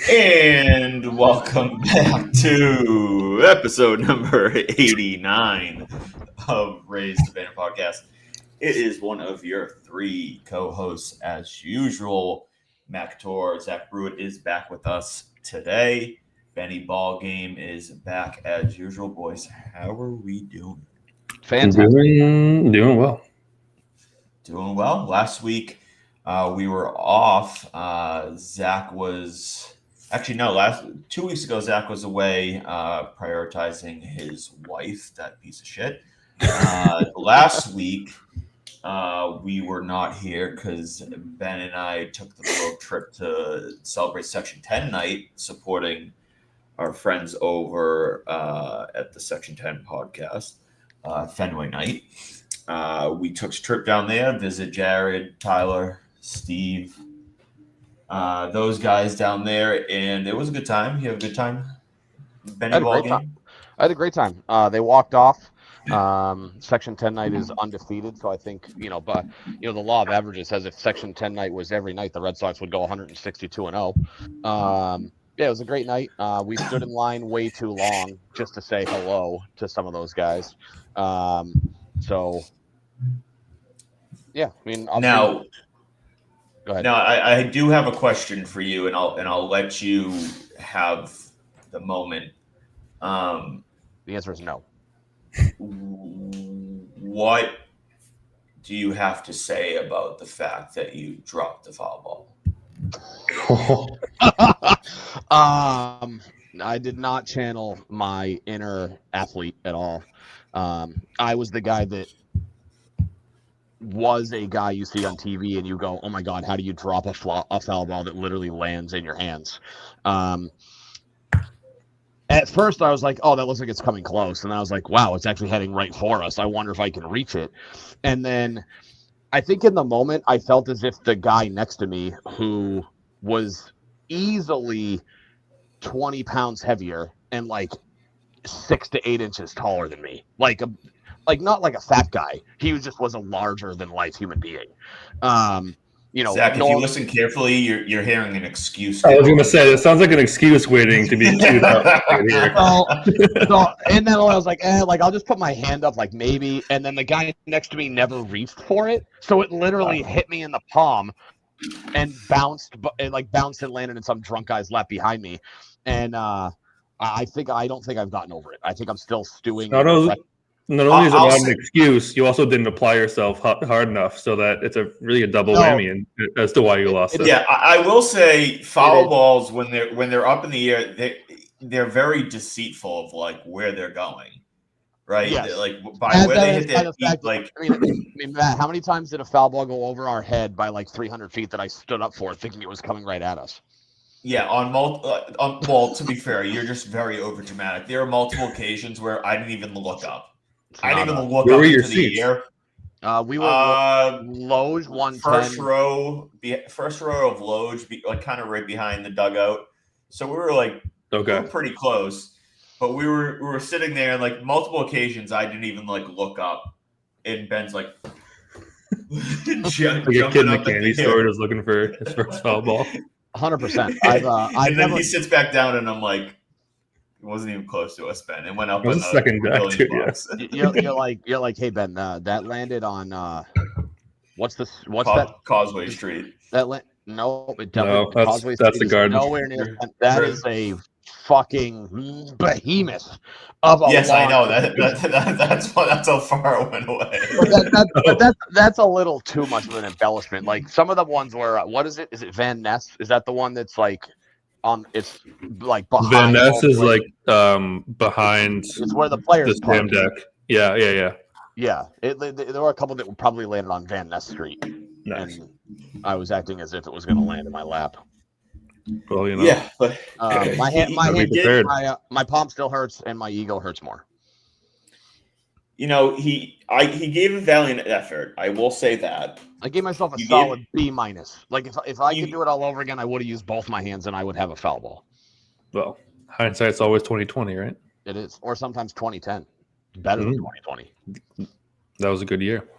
And welcome back to episode number 89 of Raise the Banner podcast. It is one of your three co-hosts as usual. Mac Tor, Zach Brewitt is back with us today. Benny Ballgame is back as usual. Boys, how are we doing? Fantastic. Doing well. Doing well. Last week we were off. Zach was actually no. Last 2 weeks ago, Zach was away prioritizing his wife. That piece of shit. Last week we were not here because Ben and I took the road trip to celebrate Section 10 night, supporting our friends over at the Section 10 podcast, Fenway night. We took a trip down there, visit Jared, Tyler, Steve, those guys down there, and it was a good time. You have a good time? Benny Ballgame? I had a great time. They walked off. Section 10 night is undefeated, so I think but the law of averages says if Section 10 night was every night, the Red Sox would go 162-0. Yeah, it was a great night. We stood in line way too long just to say hello to some of those guys. So yeah, I mean, Now, go ahead. Now, I do have a question for you, and I'll let you have the moment. The answer is no. What do you have to say about the fact that you dropped the foul ball? I did not channel my inner athlete at all. I was the guy that was a guy you see on TV and you go, oh my God, how do you drop a foul ball that literally lands in your hands? At first, I was like, oh, that looks like it's coming close. And I was like, wow, it's actually heading right for us. I wonder if I can reach it. And then I think in the moment, I felt as if the guy next to me, who was easily 20 pounds heavier and like 6 to 8 inches taller than me, like not like a fat guy. He was a larger than life human being. Zach, if you listen carefully, you're hearing an excuse. I was going to say, it sounds like an excuse waiting to be queued up right here. And then I was like, I'll just put my hand up, like maybe. And then the guy next to me never reached for it, so it literally hit me in the palm and bounced and landed in some drunk guy's lap behind me. And I don't think I've gotten over it. I think I'm still stewing. Not only is it not an excuse, you also didn't apply yourself hard enough, so that it's really a double whammy as to why you lost it. Yeah, I will say foul balls when they're up in the air, they're very deceitful of like where they're going, right? Yes. Like by where they hit their feet. Like, I mean, Matt, how many times did a foul ball go over our head by like 300 feet that I stood up for, thinking it was coming right at us? Yeah, well, to be fair, you're just very overdramatic. There are multiple occasions where I didn't even look up. I didn't even look up into the air. We were Loge 110. First row of Loge, like kind of right behind the dugout. So we were like, we were pretty close, but we were sitting there, and like multiple occasions, I didn't even like look up, and Ben's like, like a kid in the candy store just looking for his first foul ball. 100%. And then he sits back down, and I'm like, it wasn't even close to us, Ben. It went up. It was a second back too. Yes. You're like, hey Ben, that landed on what's that? Causeway Street. No, Causeway Street. That's the garden. Nowhere near. That is a fucking behemoth of a. Yes, I know that's how far it went away. But that's a little too much of an embellishment. Like some of the ones where what is it? Is it Van Ness? Is that the one that's like? It's like behind. Van Ness is like behind. It's where the players the slam deck. Yeah. Yeah, there were a couple that probably landed on Van Ness Street, nice. And I was acting as if it was going to land in my lap. Well, yeah, but my palm still hurts, and my ego hurts more. He gave a valiant effort. I will say that. I gave myself a solid B-. Like if I could do it all over again, I would have used both my hands and I would have a foul ball. Well, hindsight's always 20/20, right? It is, or sometimes 20/10. Better than 20/20. That was a good year.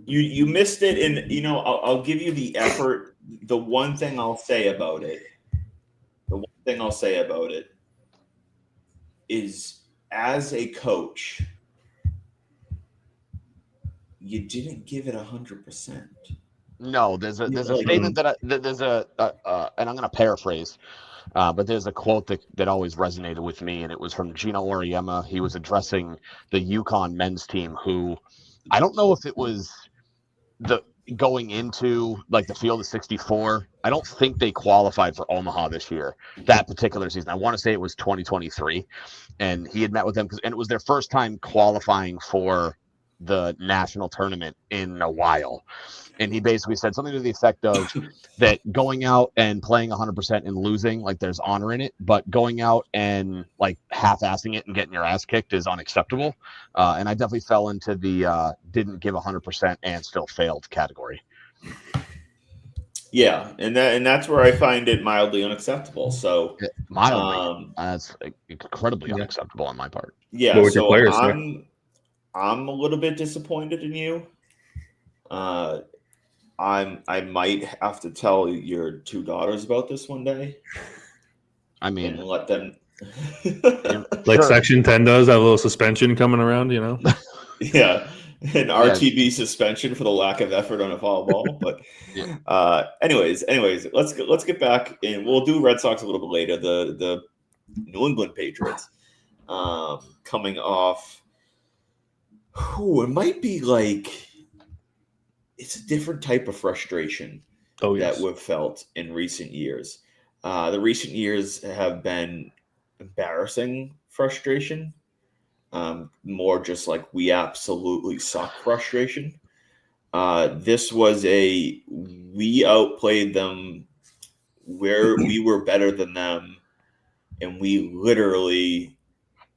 You missed it, and I'll give you the effort. The one thing I'll say about it The one thing I'll say about it is, as a coach, you didn't give it 100%. No, there's a statement that there's and I'm going to paraphrase, but there's a quote that always resonated with me, and it was from Gino Auriemma. He was addressing the UConn men's team, who I don't know if it was the going into like the field of 64. I don't think they qualified for Omaha this year, that particular season. I want to say it was 2023, and he had met with them and it was their first time qualifying for the national tournament in a while. And he basically said something to the effect of that going out and playing 100% and losing, like there's honor in it, but going out and like half-assing it and getting your ass kicked is unacceptable. And I definitely fell into the didn't give 100% and still failed category. Yeah, and that's where I find it mildly unacceptable. So mildly, that's incredibly unacceptable on my part. Yeah, so I'm a little bit disappointed in you. I might have to tell your two daughters about this one day. I mean, and let them like Section 10 does, have a little suspension coming around, you know? Yeah, an RTB suspension for the lack of effort on a foul ball. But anyways, let's get back, and we'll do Red Sox a little bit later. The New England Patriots coming off. It might be like it's a different type of frustration that we've felt in recent years. The recent years have been embarrassing frustration, more just like we absolutely suck frustration. This was we outplayed them, where we were better than them, and we literally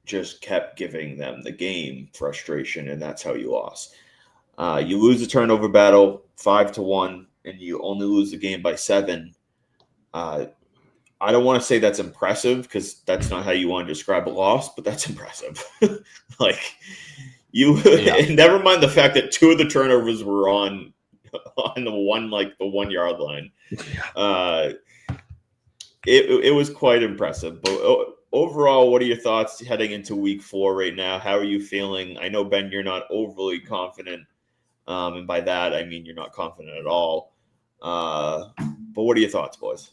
just kept giving them the game frustration, and that's how you lost. You lose the turnover battle 5-1, and you only lose the game by 7. I don't want to say that's impressive, because that's not how you want to describe a loss, but that's impressive. Like and never mind the fact that 2 of the turnovers were on the 1 yard line. It was quite impressive. But overall, what are your thoughts heading into week 4 right now? How are you feeling? I know, Ben, you're not overly confident. And by that, I mean you're not confident at all. But what are your thoughts, boys?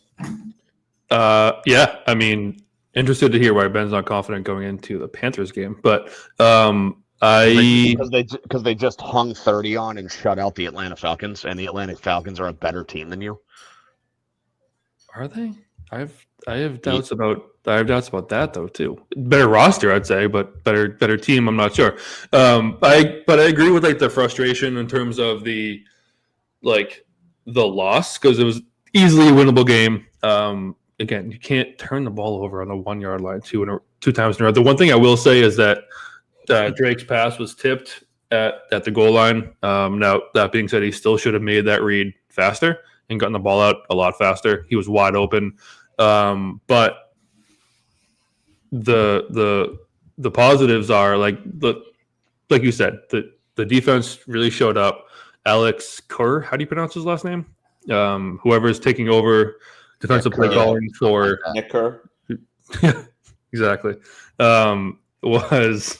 Yeah, I mean, interested to hear why Ben's not confident going into the Panthers game. But because they just hung 30 on and shut out the Atlanta Falcons, and the Atlanta Falcons are a better team than you. Are they? I have doubts about that though too. Better roster, I'd say, but better team. I'm not sure. But I agree with like the frustration in terms of the loss, because it was easily a winnable game. Again, you can't turn the ball over on the 1 yard line two times in a row. The one thing I will say is that Drake's pass was tipped at the goal line. Now that being said, he still should have made that read faster and gotten the ball out a lot faster. He was wide open. But the positives are like you said, the defense really showed up. Alex Kerr, how do you pronounce his last name? Whoever is taking over defensive play calling for Nick Kerr. Exactly. Was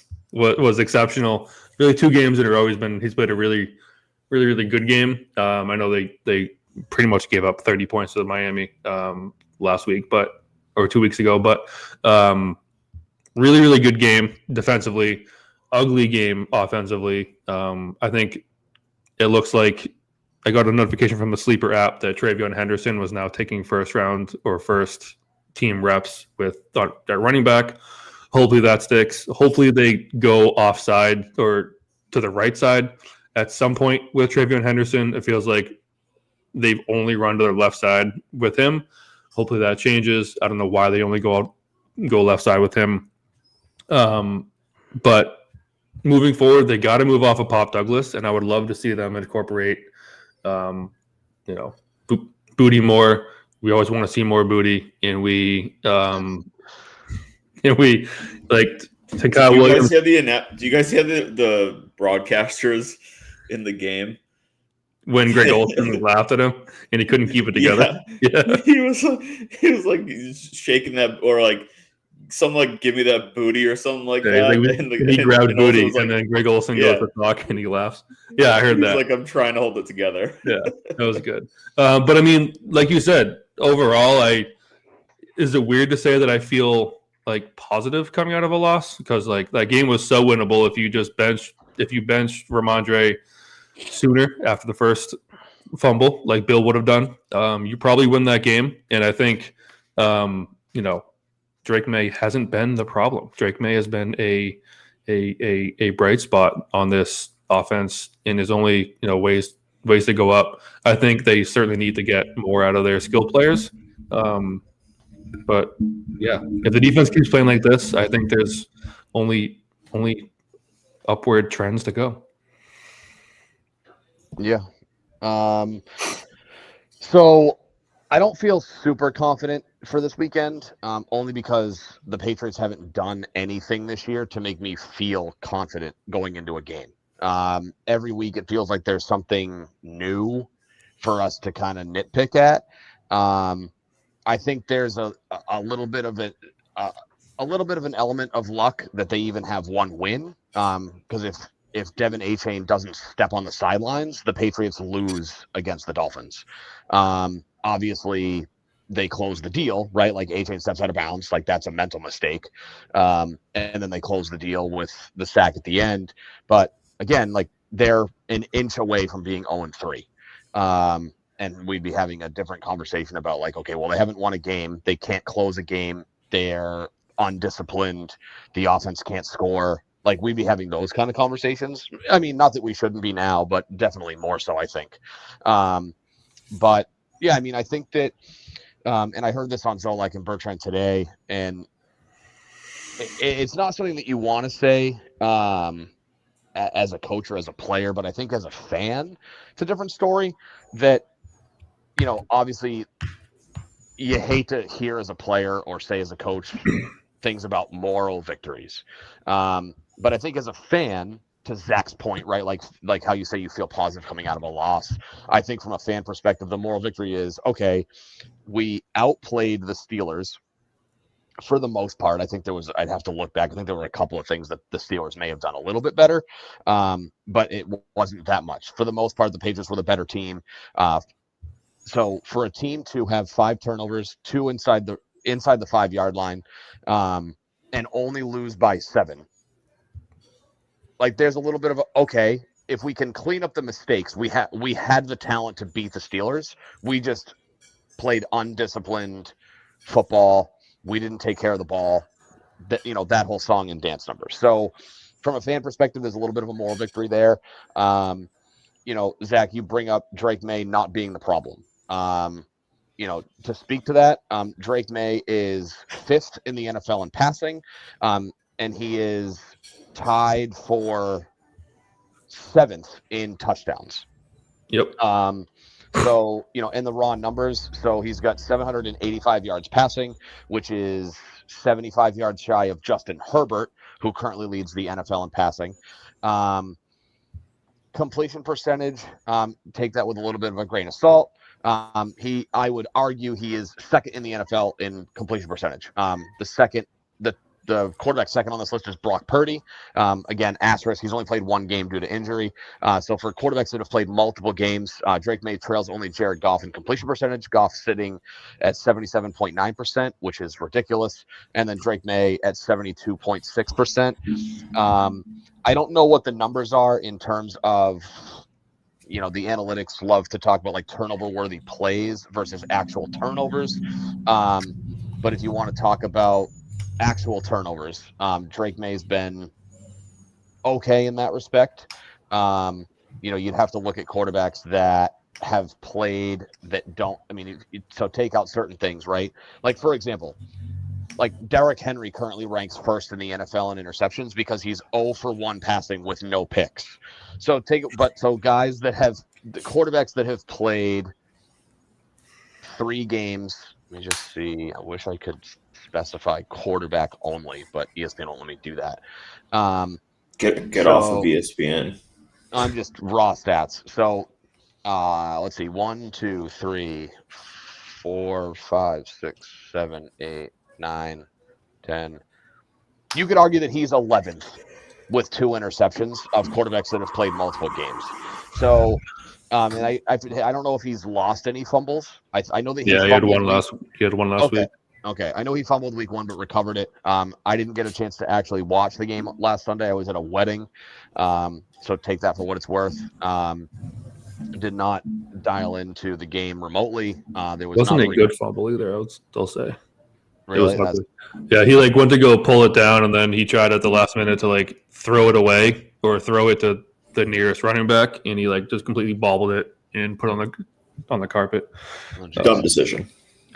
exceptional. Really, 2 games in a row he's played a really, really, really good game. I know they pretty much gave up 30 points to Miami last week, or 2 weeks ago, but really, really good game defensively, ugly game offensively. I think it looks like I got a notification from the Sleeper app that TreVeyon Henderson was now taking first round or first team reps with that running back. Hopefully that sticks. Hopefully they go offside or to the right side at some point with TreVeyon Henderson. It feels like they've only run to their left side with him. Hopefully that changes. I don't know why they only go left side with him. But moving forward, they got to move off of Pop Douglas, and I would love to see them incorporate, Booty more. We always want to see more Booty, and we like to Kyle Williams. Do you guys hear the broadcasters in the game? when Greg Olsen laughed at him and he couldn't keep it together. Yeah. He was like shaking that, or like some like give me that booty or something like Yeah, that. like, And he grabbed Olsen booty, was like, and then Greg Olsen yeah. goes to talk, and he laughs. Yeah, I heard He's that. like, I'm trying to hold it together. Yeah, that was good. But I mean, like you said, overall, is it weird to say that I feel like positive coming out of a loss, because like that game was so winnable if you benched Ramondre sooner after the first fumble, like Bill would have done, you probably win that game. And I think, Drake May hasn't been the problem. Drake May has been a bright spot on this offense, and is only ways to go up. I think they certainly need to get more out of their skill players. But yeah, if the defense keeps playing like this, I think there's only upward trends to go. Yeah. So I don't feel super confident for this weekend, only because the Patriots haven't done anything this year to make me feel confident going into a game. Every week it feels like there's something new for us to kind of nitpick at. I think there's a little bit of an element of luck that they even have one win. Because if Devin Achane doesn't step on the sidelines, the Patriots lose against the Dolphins. Obviously, they close the deal, right? Like Achane steps out of bounds, like that's a mental mistake. And then they close the deal with the sack at the end. But again, like they're an inch away from being 0-3. And we'd be having a different conversation about like, okay, well, they haven't won a game. They can't close a game. They're undisciplined. The offense can't score. Like we'd be having those kind of conversations. I mean, not that we shouldn't be now, but definitely more so, I think. But yeah, I mean, I think that, and I heard this on Zolak and Bertrand today, and it's not something that you want to say as a coach or as a player, but I think as a fan, it's a different story. That, obviously you hate to hear as a player or say as a coach things about moral victories. But I think as a fan, to Zach's point, right? Like how you say you feel positive coming out of a loss. I think from a fan perspective, the moral victory is, okay, we outplayed the Steelers for the most part. I think I'd have to look back. I think there were a couple of things that the Steelers may have done a little bit better. But it wasn't that much. For the most part, the Patriots were the better team. So for a team to have 5 turnovers, 2 inside the 5-yard line, and only lose by 7, like there's a little bit of okay, if we can clean up the mistakes, we had the talent to beat the Steelers. We just played undisciplined football. We didn't take care of the ball. That whole song and dance number. So from a fan perspective, there's a little bit of a moral victory there. Zach, you bring up Drake May not being the problem. To speak to that, Drake May is 5th in the NFL in passing, and he is tied for 7th in touchdowns. Yep. So, in the raw numbers, so he's got 785 yards passing, which is 75 yards shy of Justin Herbert, who currently leads the NFL in passing. Completion percentage, take that with a little bit of a grain of salt. I would argue he is 2nd in the NFL in completion percentage. The quarterback second on this list is Brock Purdy. Again, asterisk, he's only played 1 game due to injury. So for quarterbacks that have played multiple games, Drake May trails only Jared Goff in completion percentage. Goff sitting at 77.9%, which is ridiculous. And then Drake May at 72.6%. I don't know what the numbers are in terms of, the analytics love to talk about like turnover worthy plays versus actual turnovers. But if you want to talk about actual turnovers, Drake May's been okay in that respect. You'd have to look at quarterbacks that have played that don't, so take out certain things, right? Like, for example, like Derrick Henry currently ranks 1st in the NFL in interceptions because he's 0 for 1 passing with no picks. So guys that have the quarterbacks that have played 3 games. Let me just see. I wish I could specify quarterback only, but ESPN won't let me do that. Get off of ESPN. I'm just raw stats. So Let's see. 1, 2, 3, 4, 5, 6, 7, 8, 9, 10. You could argue that he's 11th with 2 interceptions of quarterbacks that have played multiple games. So, and I don't know if he's lost any fumbles. I know that He had one last week. Okay, I know he fumbled week 1, but recovered it. I didn't get a chance to actually watch the game last Sunday. I was at a wedding, so take that for what it's worth. Did not dial into the game remotely. There wasn't a good fumble either. I'll say. Really? Yeah, he went to go pull it down, and then he tried at the last minute to throw it away or throw it to the nearest running back, and he just completely bobbled it and put it on the carpet. Dumb decision.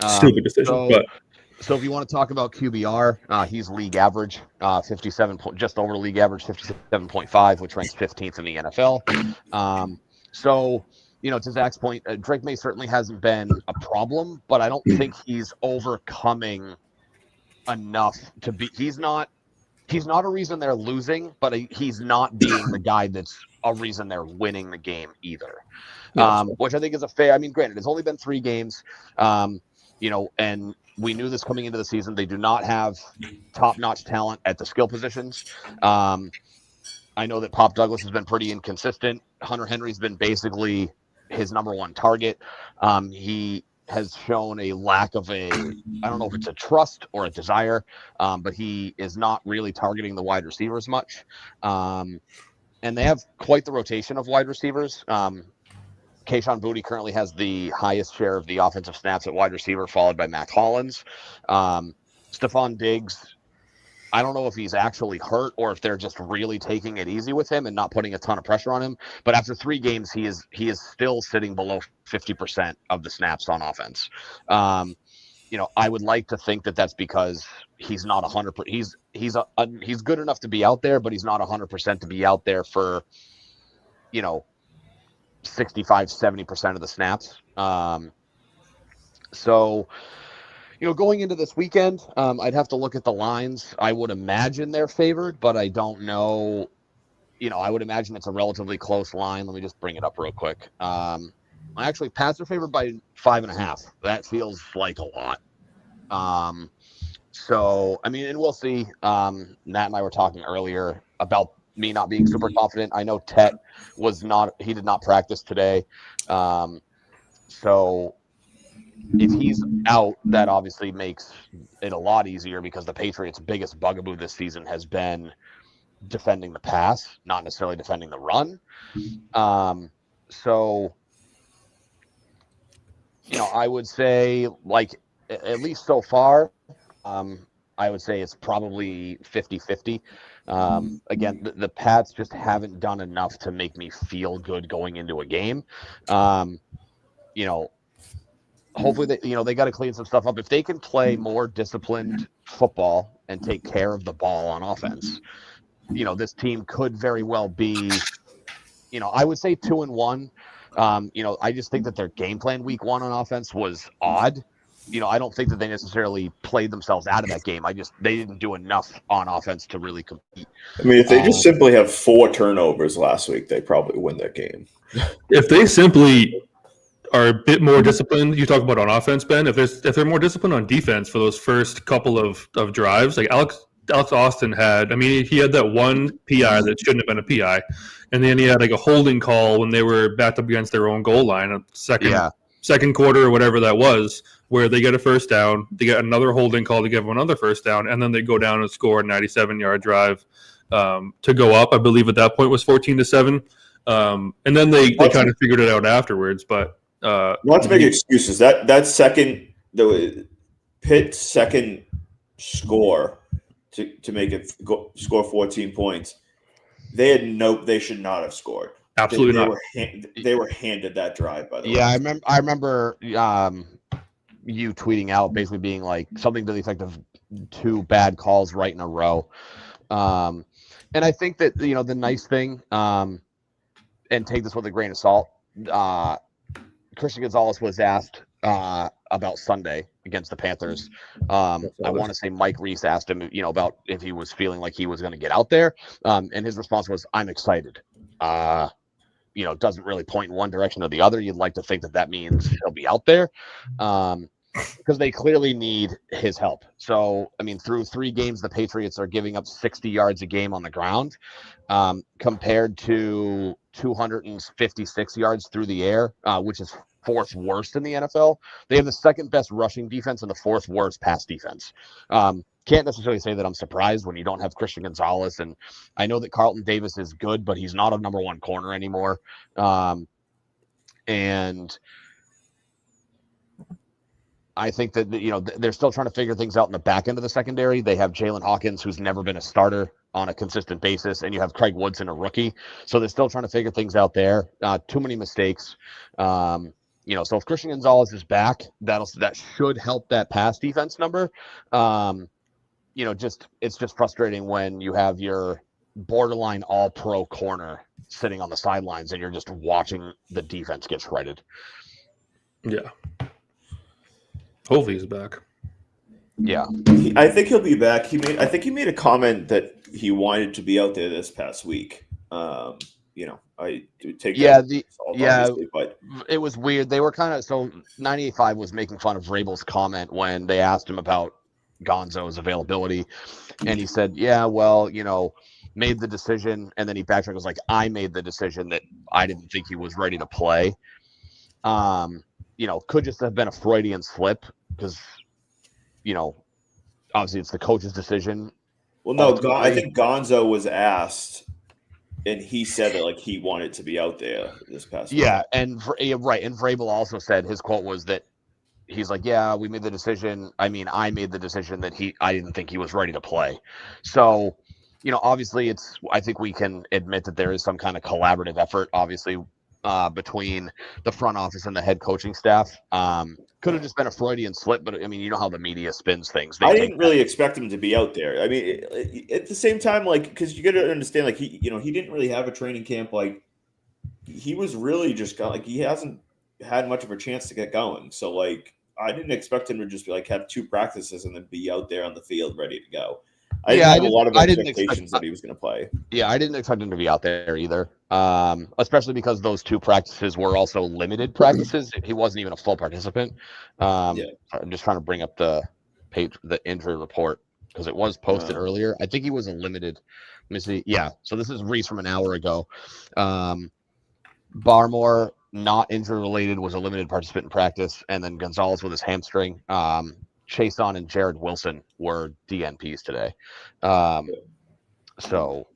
Stupid decision. So if you want to talk about QBR, he's league average, 57, just over league average, 57.5, which ranks 15th in the NFL. So, to Zach's point, Drake May certainly hasn't been a problem, but I don't think he's overcoming enough to be. He's not a reason they're losing, but he's not being the guy that's a reason they're winning the game either. Which I think is a fair. I mean, granted, it's only been 3 games, and we knew this coming into the season. They do not have top-notch talent at the skill positions. I know that Pop Douglas has been pretty inconsistent. Hunter Henry's been basically his number 1 target. He has shown a lack of I don't know if it's a trust or a desire, but he is not really targeting the wide receivers much. And they have quite the rotation of wide receivers. Kayshon Boutte currently has the highest share of the offensive snaps at wide receiver, followed by Mac Hollins. Stephon Diggs, I don't know if he's actually hurt or if they're just really taking it easy with him and not putting a ton of pressure on him. But after 3 games, he is still sitting below 50% of the snaps on offense. I would like to think that that's because he's not 100%. He's good enough to be out there, but he's not 100% to be out there for 65-70% of the snaps. So going into this weekend, I'd have to look at the lines. I would imagine they're favored, but I don't know. I would imagine it's a relatively close line. Let me just bring it up real quick. Actually, Pats are favored by 5.5. That feels like a lot. So, I mean, and we'll see. Matt and I were talking earlier about me not being super confident. I know Tet he did not practice today. So if he's out, that obviously makes it a lot easier because the Patriots' biggest bugaboo this season has been defending the pass, not necessarily defending the run. So, I would say, at least so far, I would say it's probably 50-50. Again, the Pats just haven't done enough to make me feel good going into a game. Hopefully they got to clean some stuff up. If they can play more disciplined football and take care of the ball on offense, this team could very well be, I would say 2-1. I just think that their game plan week 1 on offense was odd. I don't think that they necessarily played themselves out of that game. They didn't do enough on offense to really compete. I mean, if they just simply have 4 turnovers last week, they probably win that game. If they simply are a bit more disciplined, you talk about on offense, Ben. If they're more disciplined on defense for those first couple of drives, like Alex Austin had, he had that one PI that shouldn't have been a PI, and then he had a holding call when they were backed up against their own goal line, second quarter or whatever that was, where they get a first down, they get another holding call to give them another first down, and then they go down and score a 97-yard drive to go up. I believe at that point was 14-7, and then they kind of figured it out afterwards, but. Not to make excuses. That the Pitt's second score to make it score 14 points. They should not have scored. Absolutely not. They were handed that drive, by the way. Yeah, I remember you tweeting out basically being like something to the effect of 2 bad calls right in a row. And I think that the nice thing, and take this with a grain of salt. Christian Gonzalez was asked about Sunday against the Panthers. I want to say Mike Reese asked him, about if he was feeling like he was going to get out there. And his response was, "I'm excited." doesn't really point in one direction or the other. You'd like to think that means he'll be out there. Because they clearly need his help. So, I mean, through 3 games, the Patriots are giving up 60 yards a game on the ground, compared to 256 yards through the air, which is 4th worst in the NFL. They have the 2nd best rushing defense and the 4th worst pass defense. Can't necessarily say that I'm surprised when you don't have Christian Gonzalez. And I know that Carlton Davis is good, but he's not a number 1 corner anymore. And I think that, they're still trying to figure things out in the back end of the secondary. They have Jalen Hawkins, who's never been a starter on a consistent basis, and you have Craig Woodson, a rookie. So they're still trying to figure things out there. Too many mistakes. So if Christian Gonzalez is back, that should help that pass defense number. It's just frustrating when you have your borderline all-pro corner sitting on the sidelines and you're just watching the defense get shredded. Yeah. Hopefully he's back. Yeah, I think he'll be back. I think he made a comment that he wanted to be out there this past week. I do take but it was weird. They were kind of 98.5 was making fun of Vrabel's comment when they asked him about Gonzo's availability, and he said, "Yeah, well, made the decision," and then he backtracked, was like, "I made the decision that I didn't think he was ready to play." Could just have been a Freudian slip because, obviously it's the coach's decision. Well, no, I think Gonzo was asked, and he said that he wanted to be out there this past week. Yeah, right. And Vrabel also said, his quote was that he's like, "Yeah, we made the decision. I mean, I made the decision that I didn't think he was ready to play." So, obviously I think we can admit that there is some kind of collaborative effort, obviously, between the front office and the head coaching staff. Could have just been a Freudian slip, but I mean, you know how the media spins things. I didn't really expect him to be out there. I mean, at the same time, because you got to understand, he didn't really have a training camp. He was really just he hasn't had much of a chance to get going. So, I didn't expect him to just be have 2 practices and then be out there on the field ready to go. I didn't have a lot of expectations that he was going to play. Yeah, I didn't expect him to be out there either, especially because those 2 practices were also limited practices. He wasn't even a full participant. I'm just trying to bring up the injury report because it was posted earlier. I think he was a limited. Let me see. Yeah, so this is Reese from an hour ago. Barmore, not injury related, was a limited participant in practice, and then Gonzalez with his hamstring. Chason and Jared Wilson were DNPs today. So,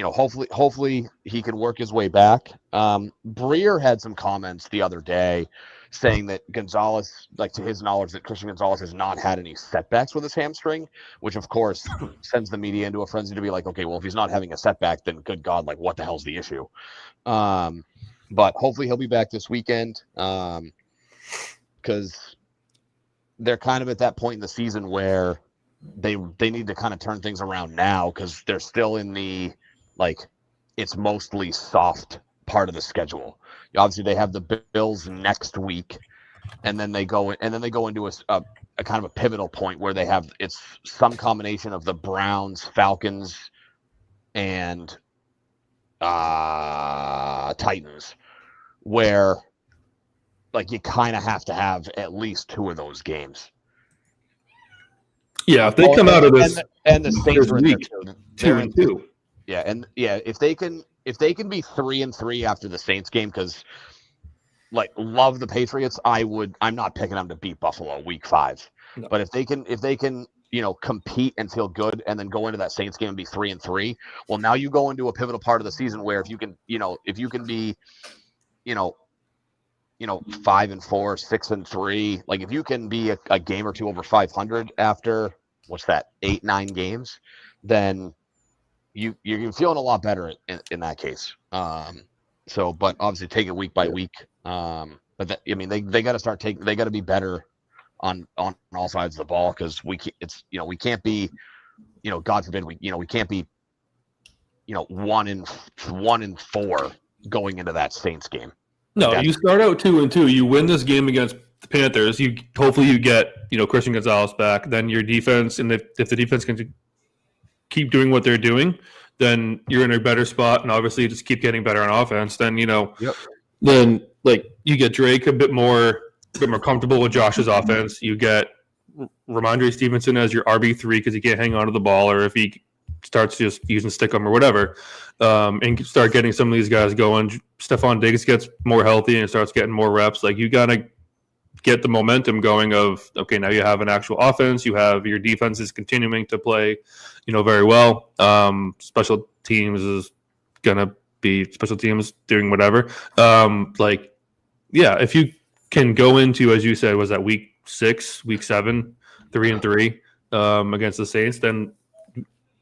hopefully he can work his way back. Breer had some comments the other day saying that Gonzalez, to his knowledge, that Christian Gonzalez has not had any setbacks with his hamstring, which of course sends the media into a frenzy to be like, okay, well, if he's not having a setback, then good God, what the hell's the issue? But hopefully he'll be back this weekend. Because they're kind of at that point in the season where they need to kind of turn things around now because they're still in the it's mostly soft part of the schedule. Obviously, they have the Bills next week, and then they go into a kind of a pivotal point where it's some combination of the Browns, Falcons, and Titans, where you kind of have to have at least 2 of those games. Yeah, if they come out of this and the Saints are week 2-2. Yeah, and if they can be 3-3 after the Saints game, because love the Patriots, I'm not picking them to beat Buffalo week 5. No. But if they can compete and feel good and then go into that Saints game and be 3-3, well, now you go into a pivotal part of the season where if you can be 5-4, 6-3, if you can be a game or 2 over 500 after 8-9 games, then you're feeling a lot better in that case. But obviously take it week by week. But they got to start they got to be better on all sides of the ball because we can't be, God forbid we can't be, 1-4 going into that Saints game. No, you start out 2-2. You win this game against the Panthers. Hopefully you get Christian Gonzalez back. Then your defense, and if the defense can keep doing what they're doing, then you're in a better spot, and obviously you just keep getting better on offense. Then Yep. then like you get Drake a bit more comfortable with Josh's offense. You get Ramondre Stevenson as your RB3 because he can't hang on to the ball, or if he starts just using Stickum or whatever, and start getting some of these guys going. Stephon Diggs gets more healthy and starts getting more reps. Like you gotta get the momentum going of, okay, now you have an actual offense. You have your defense is continuing to play, very well. Special teams is going to be special teams doing whatever. If you can go into, as you said, was that week 6, week 7, 3-3 against the Saints, then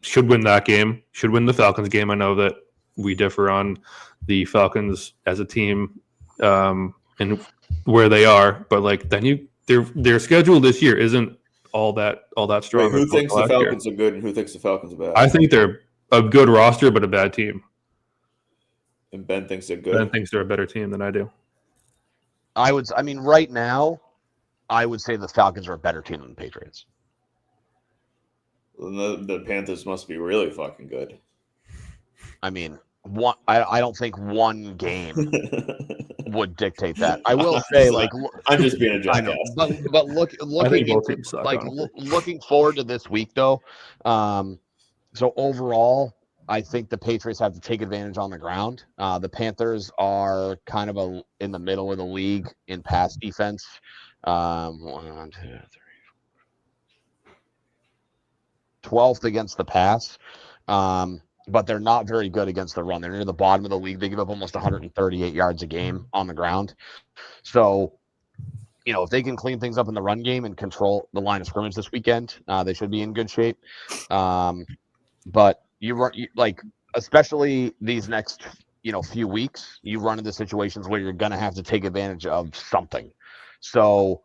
should win that game, should win the Falcons game. I know that we differ on the Falcons as a team and where they are, but then their schedule this year isn't all that strong. Wait, who thinks the Falcons are good and who thinks the Falcons are bad? I think they're a good roster, but a bad team. And Ben thinks they're good. Ben thinks they're a better team than I do. Right now, I would say the Falcons are a better team than the Patriots. The Panthers must be really fucking good. I don't think one game would dictate that. I will say, I'm just being a jackass. But looking forward to this week, though. So overall, I think the Patriots have to take advantage on the ground. The Panthers are kind of in the middle of the league in pass defense. 12th against the pass. But they're not very good against the run. They're near the bottom of the league. They give up almost 138 yards a game on the ground. So, if they can clean things up in the run game and control the line of scrimmage this weekend, they should be in good shape. But especially these next, few weeks, you run into situations where you're going to have to take advantage of something. So,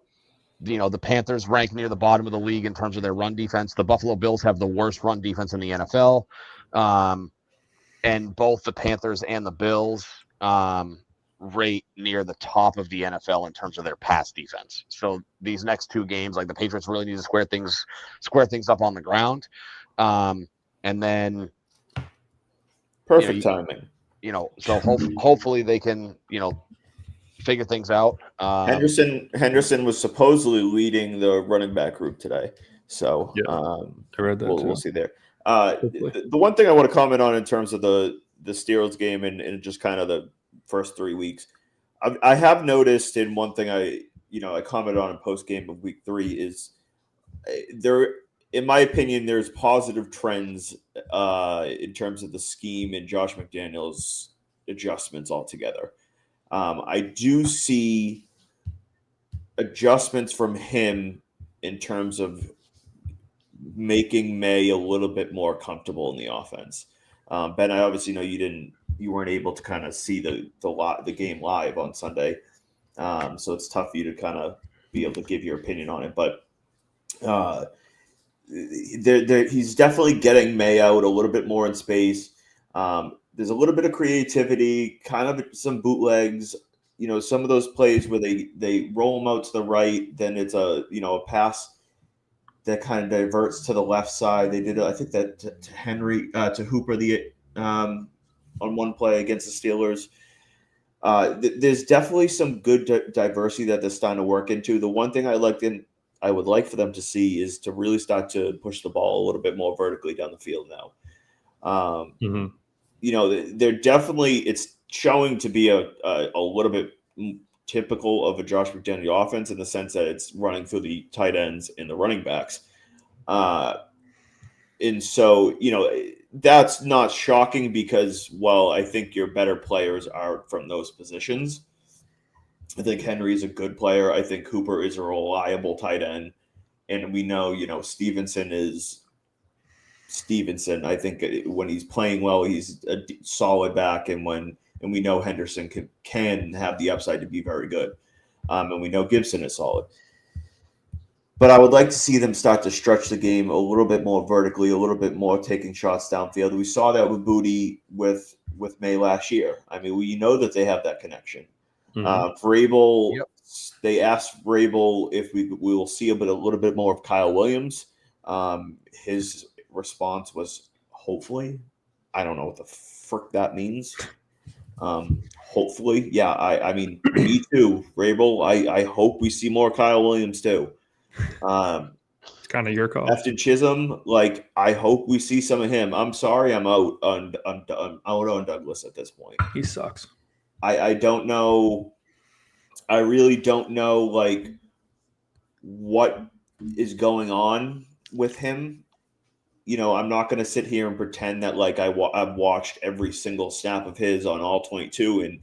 the Panthers rank near the bottom of the league in terms of their run defense. The Buffalo Bills have the worst run defense in the NFL. And both the Panthers and the Bills rate near the top of the NFL in terms of their pass defense. So these next 2 games, the Patriots really need to square things up on the ground. And then perfect timing. So hopefully they can, figure things out. Henderson was supposedly leading the running back group today. So I read that we'll see there. The one thing I want to comment on in terms of the Steelers game and just kind of the first 3 weeks, I have noticed, and one thing I commented on in post game of week 3 is there, in my opinion, there's positive trends in terms of the scheme and Josh McDaniels' adjustments altogether. I do see adjustments from him in terms of making May a little bit more comfortable in the offense. Ben, I obviously know you weren't able to kind of see the game live on Sunday, so it's tough for you to kind of be able to give your opinion on it. But he's definitely getting May out a little bit more in space. There's a little bit of creativity, kind of some bootlegs. Some of those plays where they roll them out to the right, then it's a pass that kind of diverts to the left side. They did, I think, that to Hooper on one play against the Steelers. There's definitely some good diversity that they're starting to work into. The one thing I would like for them to see is to really start to push the ball a little bit more vertically down the field now. They're definitely, it's showing to be a little bit typical of a Josh McDaniel offense in the sense that it's running through the tight ends and the running backs. And so, that's not shocking because, I think your better players are from those positions. I think Henry is a good player. I think Cooper is a reliable tight end. And we know, Stevenson is Stevenson. I think when he's playing well, he's a solid back. And we know Henderson can have the upside to be very good. And we know Gibson is solid. But I would like to see them start to stretch the game a little bit more vertically, a little bit more taking shots downfield. We saw that with Booty with May last year. We know that they have that connection. Vrabel, they asked Vrabel if we will see a little bit more of Kyle Williams. His response was hopefully. I don't know what the frick that means. Hopefully, yeah. I mean, me too, Rabel. I hope we see more Kyle Williams too. It's kind of your call. After Chisholm, like I hope we see some of him. I'm sorry, I'm out on Douglas at this point. He sucks. I don't know. I really don't know like what is going on with him. You know, I'm not going to sit here and pretend that like I've watched every single snap of his on all 22 and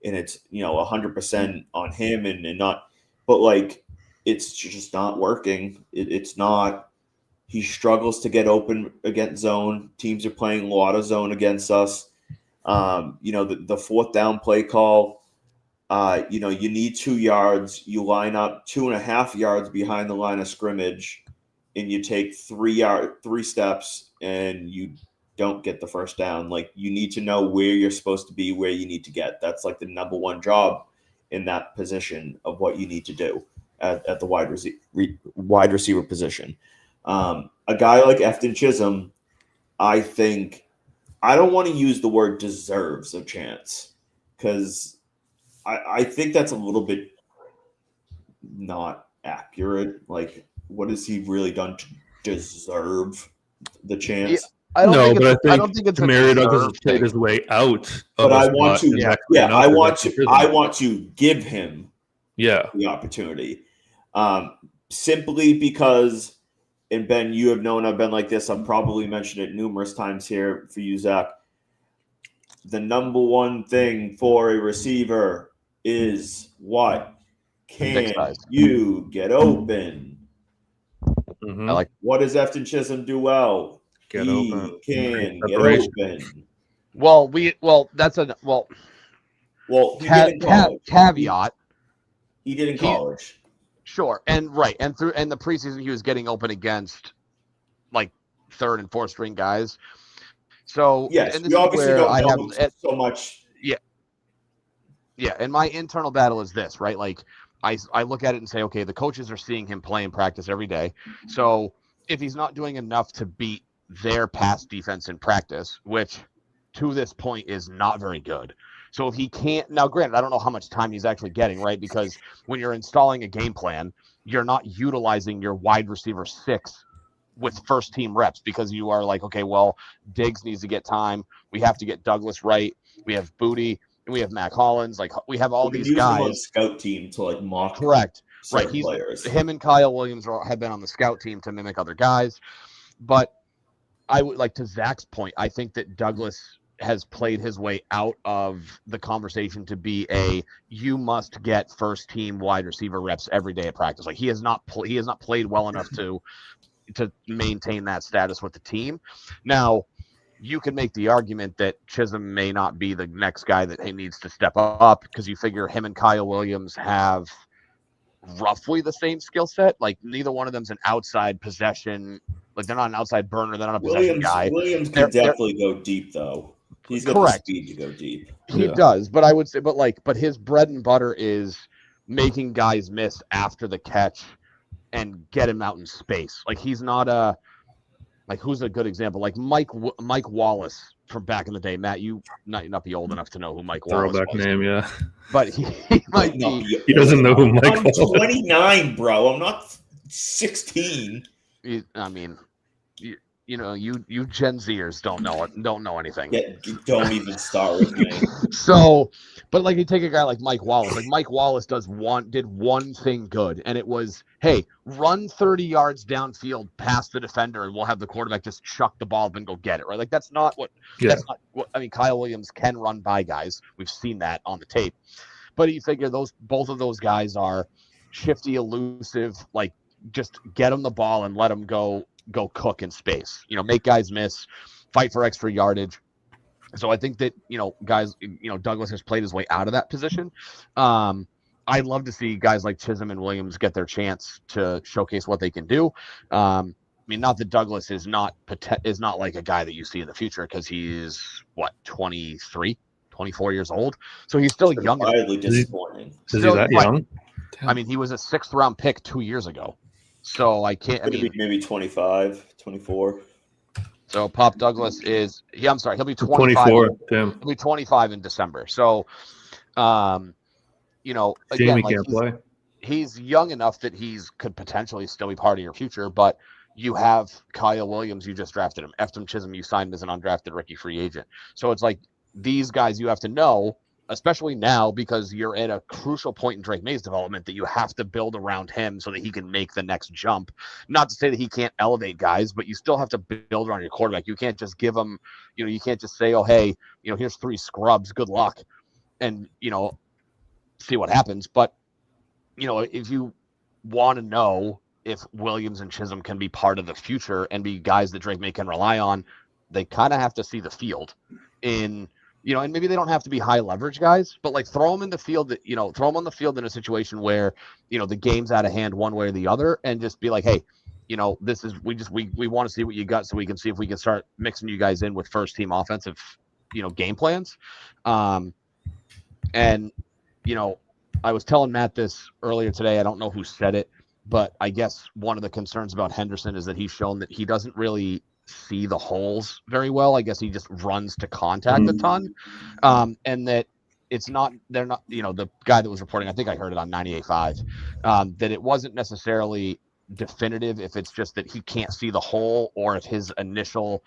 it's 100% on him and not, but like it's just not working. It's not. He struggles to get open against zone. Teams are playing a lot of zone against us. The fourth down play call. You need 2 yards. You line up 2.5 yards behind the line of scrimmage, and you take 3 steps, and you don't get the first down. Like you need to know where you're supposed to be, where you need to get. That's like the number one job in that position of what you need to do at the wide receiver position. A guy like Efton Chisholm, I think, I don't want to use the word deserves a chance because I think that's a little bit not accurate. Like, what has he really done to deserve the chance? Yeah, I don't think it's Tamari a Douglas has deserved played thing. his way out. But I want to, I want want to give him the opportunity, simply because. And Ben, you have known I've been like this. I've probably mentioned it numerous times here for you, Zach. The number one thing for a receiver is what? Can you get open? Mm-hmm. What does Efton Chisholm do well? He open. Can get open. Well, that's a caveat. He did in college. Sure, and through the preseason he was getting open against like third and fourth string guys. So yes, and this we obviously is where don't know so much. Yeah, and my internal battle is this, right? Like I look at it and say, okay, the coaches are seeing him play in practice every day. So if he's not doing enough to beat their pass defense in practice, which to this point is not very good. So if he can't, now granted, I don't know how much time he's actually getting, right? Because when you're installing a game plan, you're not utilizing your wide receiver 6 with first team reps because you are like, okay, well, Diggs needs to get time. We have to get Douglas right. We have Booty and we have Mac Hollins. Like we have all these guys. On scout team to like mock. Correct. Right. Players. Him and Kyle Williams have been on the scout team to mimic other guys. But I would like to Zach's point. I think that Douglas has played his way out of the conversation to be you must get first team wide receiver reps every day at practice. Like he has not played well enough to maintain that status with the team. Now, you can make the argument that Chisholm may not be the next guy that he needs to step up because you figure him and Kyle Williams have roughly the same skill set. Like neither one of them's an outside possession. Like they're not an outside burner. They're not a possession guy. Williams can definitely go deep though. He's got the speed to go deep. He does, but I would say, but his bread and butter is making guys miss after the catch and get him out in space. Like he's not who's a good example? Like Mike Wallace from back in the day. Matt, you not be old enough to know who Mike Wallace was. Throwback name, yeah. But he might be. He doesn't know who Mike Wallace. I'm 29, bro. I'm not 16. I mean. You Gen Zers don't know anything. Yeah, don't even start with me. So, but like you take a guy like Mike Wallace. Like Mike Wallace did one thing good, and it was, hey, run 30 yards downfield past the defender, and we'll have the quarterback just chuck the ball up and go get it. Right? Like that's not what. I mean, Kyle Williams can run by guys. We've seen that on the tape. But you figure both of those guys are shifty, elusive. Like just get them the ball and let them go cook in space, make guys miss, fight for extra yardage. So I think that, guys, Douglas has played his way out of that position. I'd love to see guys like Chisholm and Williams get their chance to showcase what they can do. I mean, not that Douglas is not like a guy that you see in the future because he's 23, 24 years old. So he's still young. Disappointing. Is he that young? I mean, he was a 6th round pick 2 years ago. So I can't. Maybe 25, 24. So Pop Douglas I'm sorry, he'll be 25. 24. Tim. He'll be 25 in December. So, again, Jamie like can't play. he's young enough that could potentially still be part of your future, but you have Kyle Williams, you just drafted him. Efton Chisholm, you signed as an undrafted rookie free agent. So it's like these guys you have to know, especially now because you're at a crucial point in Drake May's development that you have to build around him so that he can make the next jump. Not to say that he can't elevate guys, but you still have to build around your quarterback. You can't just give him, you can't just say, oh, hey, here's 3 scrubs, good luck, and, see what happens. But, if you want to know if Williams and Chisholm can be part of the future and be guys that Drake May can rely on, they kind of have to see the field and maybe they don't have to be high leverage guys, but like throw them in the field throw them on the field in a situation where, the game's out of hand one way or the other, and just be like, hey, this is, we want to see what you got so we can see if we can start mixing you guys in with first team offensive, game plans. And, I was telling Matt this earlier today. I don't know who said it, but I guess one of the concerns about Henderson is that he's shown that he doesn't really see the holes very well. I guess he just runs to contact a ton. And that they're not, the guy that was reporting, I think I heard it on 98.5, that it wasn't necessarily definitive if it's just that he can't see the hole or if his initial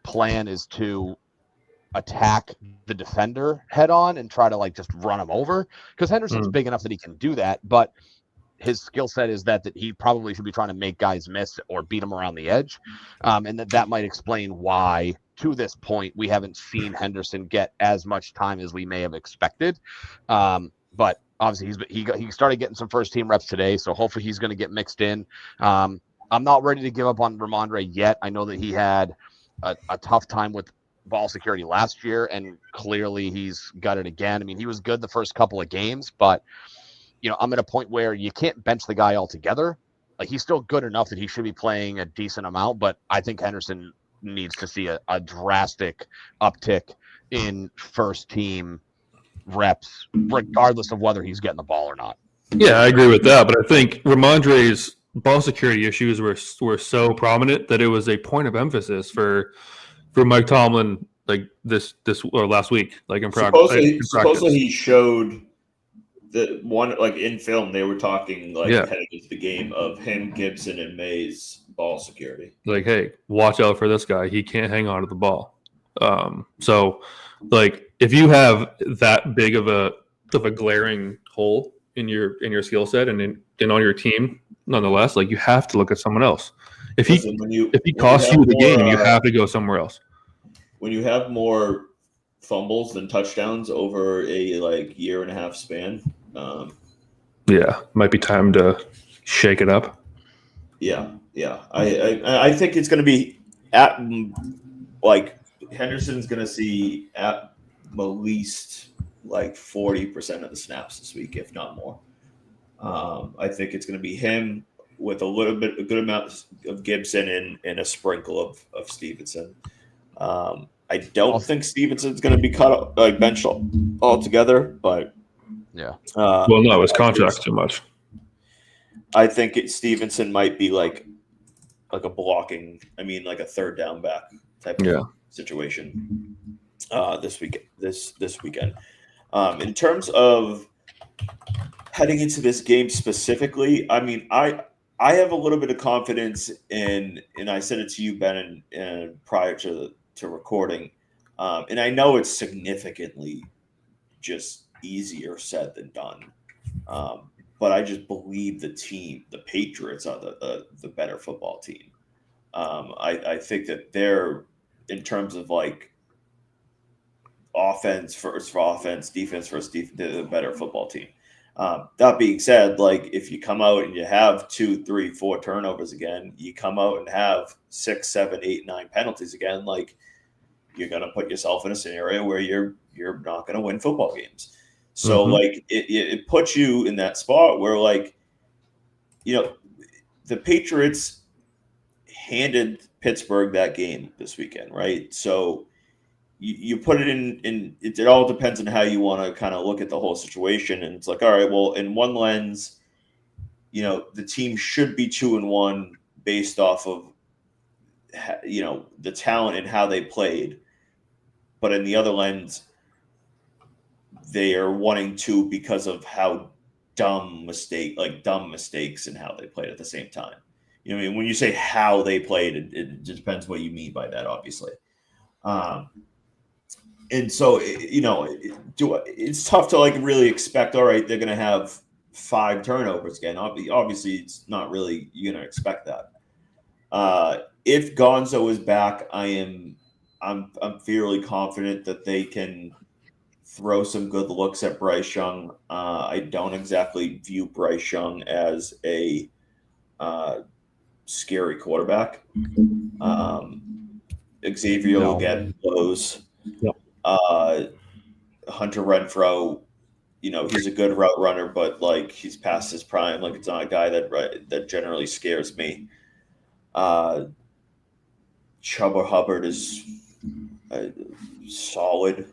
plan is to attack the defender head on and try to like just run him over, because Henderson's big enough that he can do that, but his skill set is that he probably should be trying to make guys miss or beat them around the edge. And that might explain why to this point we haven't seen Henderson get as much time as we may have expected. But obviously he started getting some first team reps today, so hopefully he's going to get mixed in. I'm not ready to give up on Ramondre yet. I know that he had a tough time with ball security last year, and clearly he's got it again. I mean, he was good the first couple of games, but I'm at a point where you can't bench the guy altogether. Like, he's still good enough that he should be playing a decent amount, but I think Henderson needs to see a drastic uptick in first team reps, regardless of whether he's getting the ball or not. Yeah, I agree with that, but I think Ramondre's ball security issues were so prominent that it was a point of emphasis for Mike Tomlin, like this or last week, like in practice. Supposedly he showed the one, like in film, they were talking heading into the game of him, Gibson, and May's ball security. Like, hey, watch out for this guy. He can't hang on to the ball. So, like, if you have that big of a glaring hole in your skill set and on your team, nonetheless, like, you have to look at someone else. If he costs you the game, you have to go somewhere else. When you have more fumbles than touchdowns over a year and a half span, might be time to shake it up. Yeah. I think it's going to be at Henderson's going to see at least 40% of the snaps this week, if not more. I think it's going to be him with a good amount of Gibson and a sprinkle of Stevenson. I don't think Stevenson's going to be benched altogether, but yeah. Well, no, his contract's too much. I think Stevenson might be like a blocking. I mean, like a third down back type of situation this weekend. In terms of heading into this game specifically, I mean, I have a little bit of confidence in, and I said it to you, Ben, and prior to recording, and I know it's significantly just easier said than done, but I just believe the Patriots are the better football team. I think that they're, in terms of offense first for offense, defense first defense, they're the better football team. That being said, if you come out and you have 2, 3, 4 turnovers again, you come out and have 6, 7, 8, 9 penalties again, you're going to put yourself in a scenario where you're not going to win football games. So it puts you in that spot where the Patriots handed Pittsburgh that game this weekend, right? So you put it in it all depends on how you want to kind of look at the whole situation. And it's all right, well, in one lens, the team should be 2-1 based off of the talent and how they played, but in the other lens, they are wanting to because of how dumb mistakes and how they played at the same time. You know what I mean? When you say how they played, it just depends what you mean by that, obviously. And so, it's tough to like really expect, all right, they're going to have 5 turnovers again. Obviously, it's not really, you're going to expect that. If Gonzo is back, I'm fairly confident that they can throw some good looks at Bryce Young. I don't exactly view Bryce Young as a scary quarterback. Xavier will get blows. Yep. Hunter Renfro, he's a good route runner, but like he's past his prime. Like it's not a guy that generally scares me. Chuba Hubbard is solid.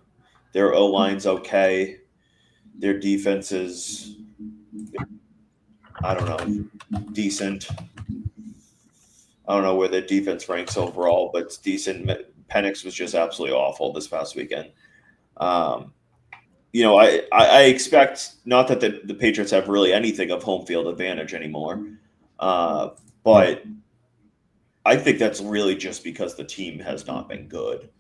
Their O-line's okay. Their defense is, I don't know, decent. I don't know where their defense ranks overall, but it's decent. Penix was just absolutely awful this past weekend. I expect not that the Patriots have really anything of home field advantage anymore, but I think that's really just because the team has not been good.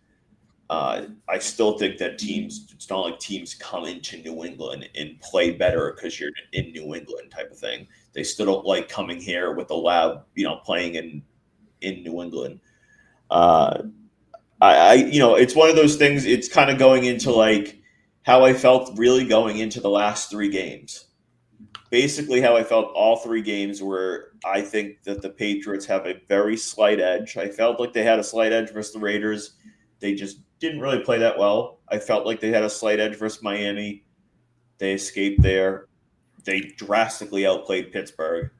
I still think that it's not like teams come into New England and play better because you're in New England type of thing. They still don't like coming here with a lab, playing in New England. It's one of those things. It's kind of going into like how I felt really going into the last 3 games. Basically, how I felt all 3 games were I think that the Patriots have a very slight edge. I felt like they had a slight edge versus the Raiders. They just didn't really play that well. I felt like they had a slight edge versus Miami. They escaped there. They drastically outplayed Pittsburgh.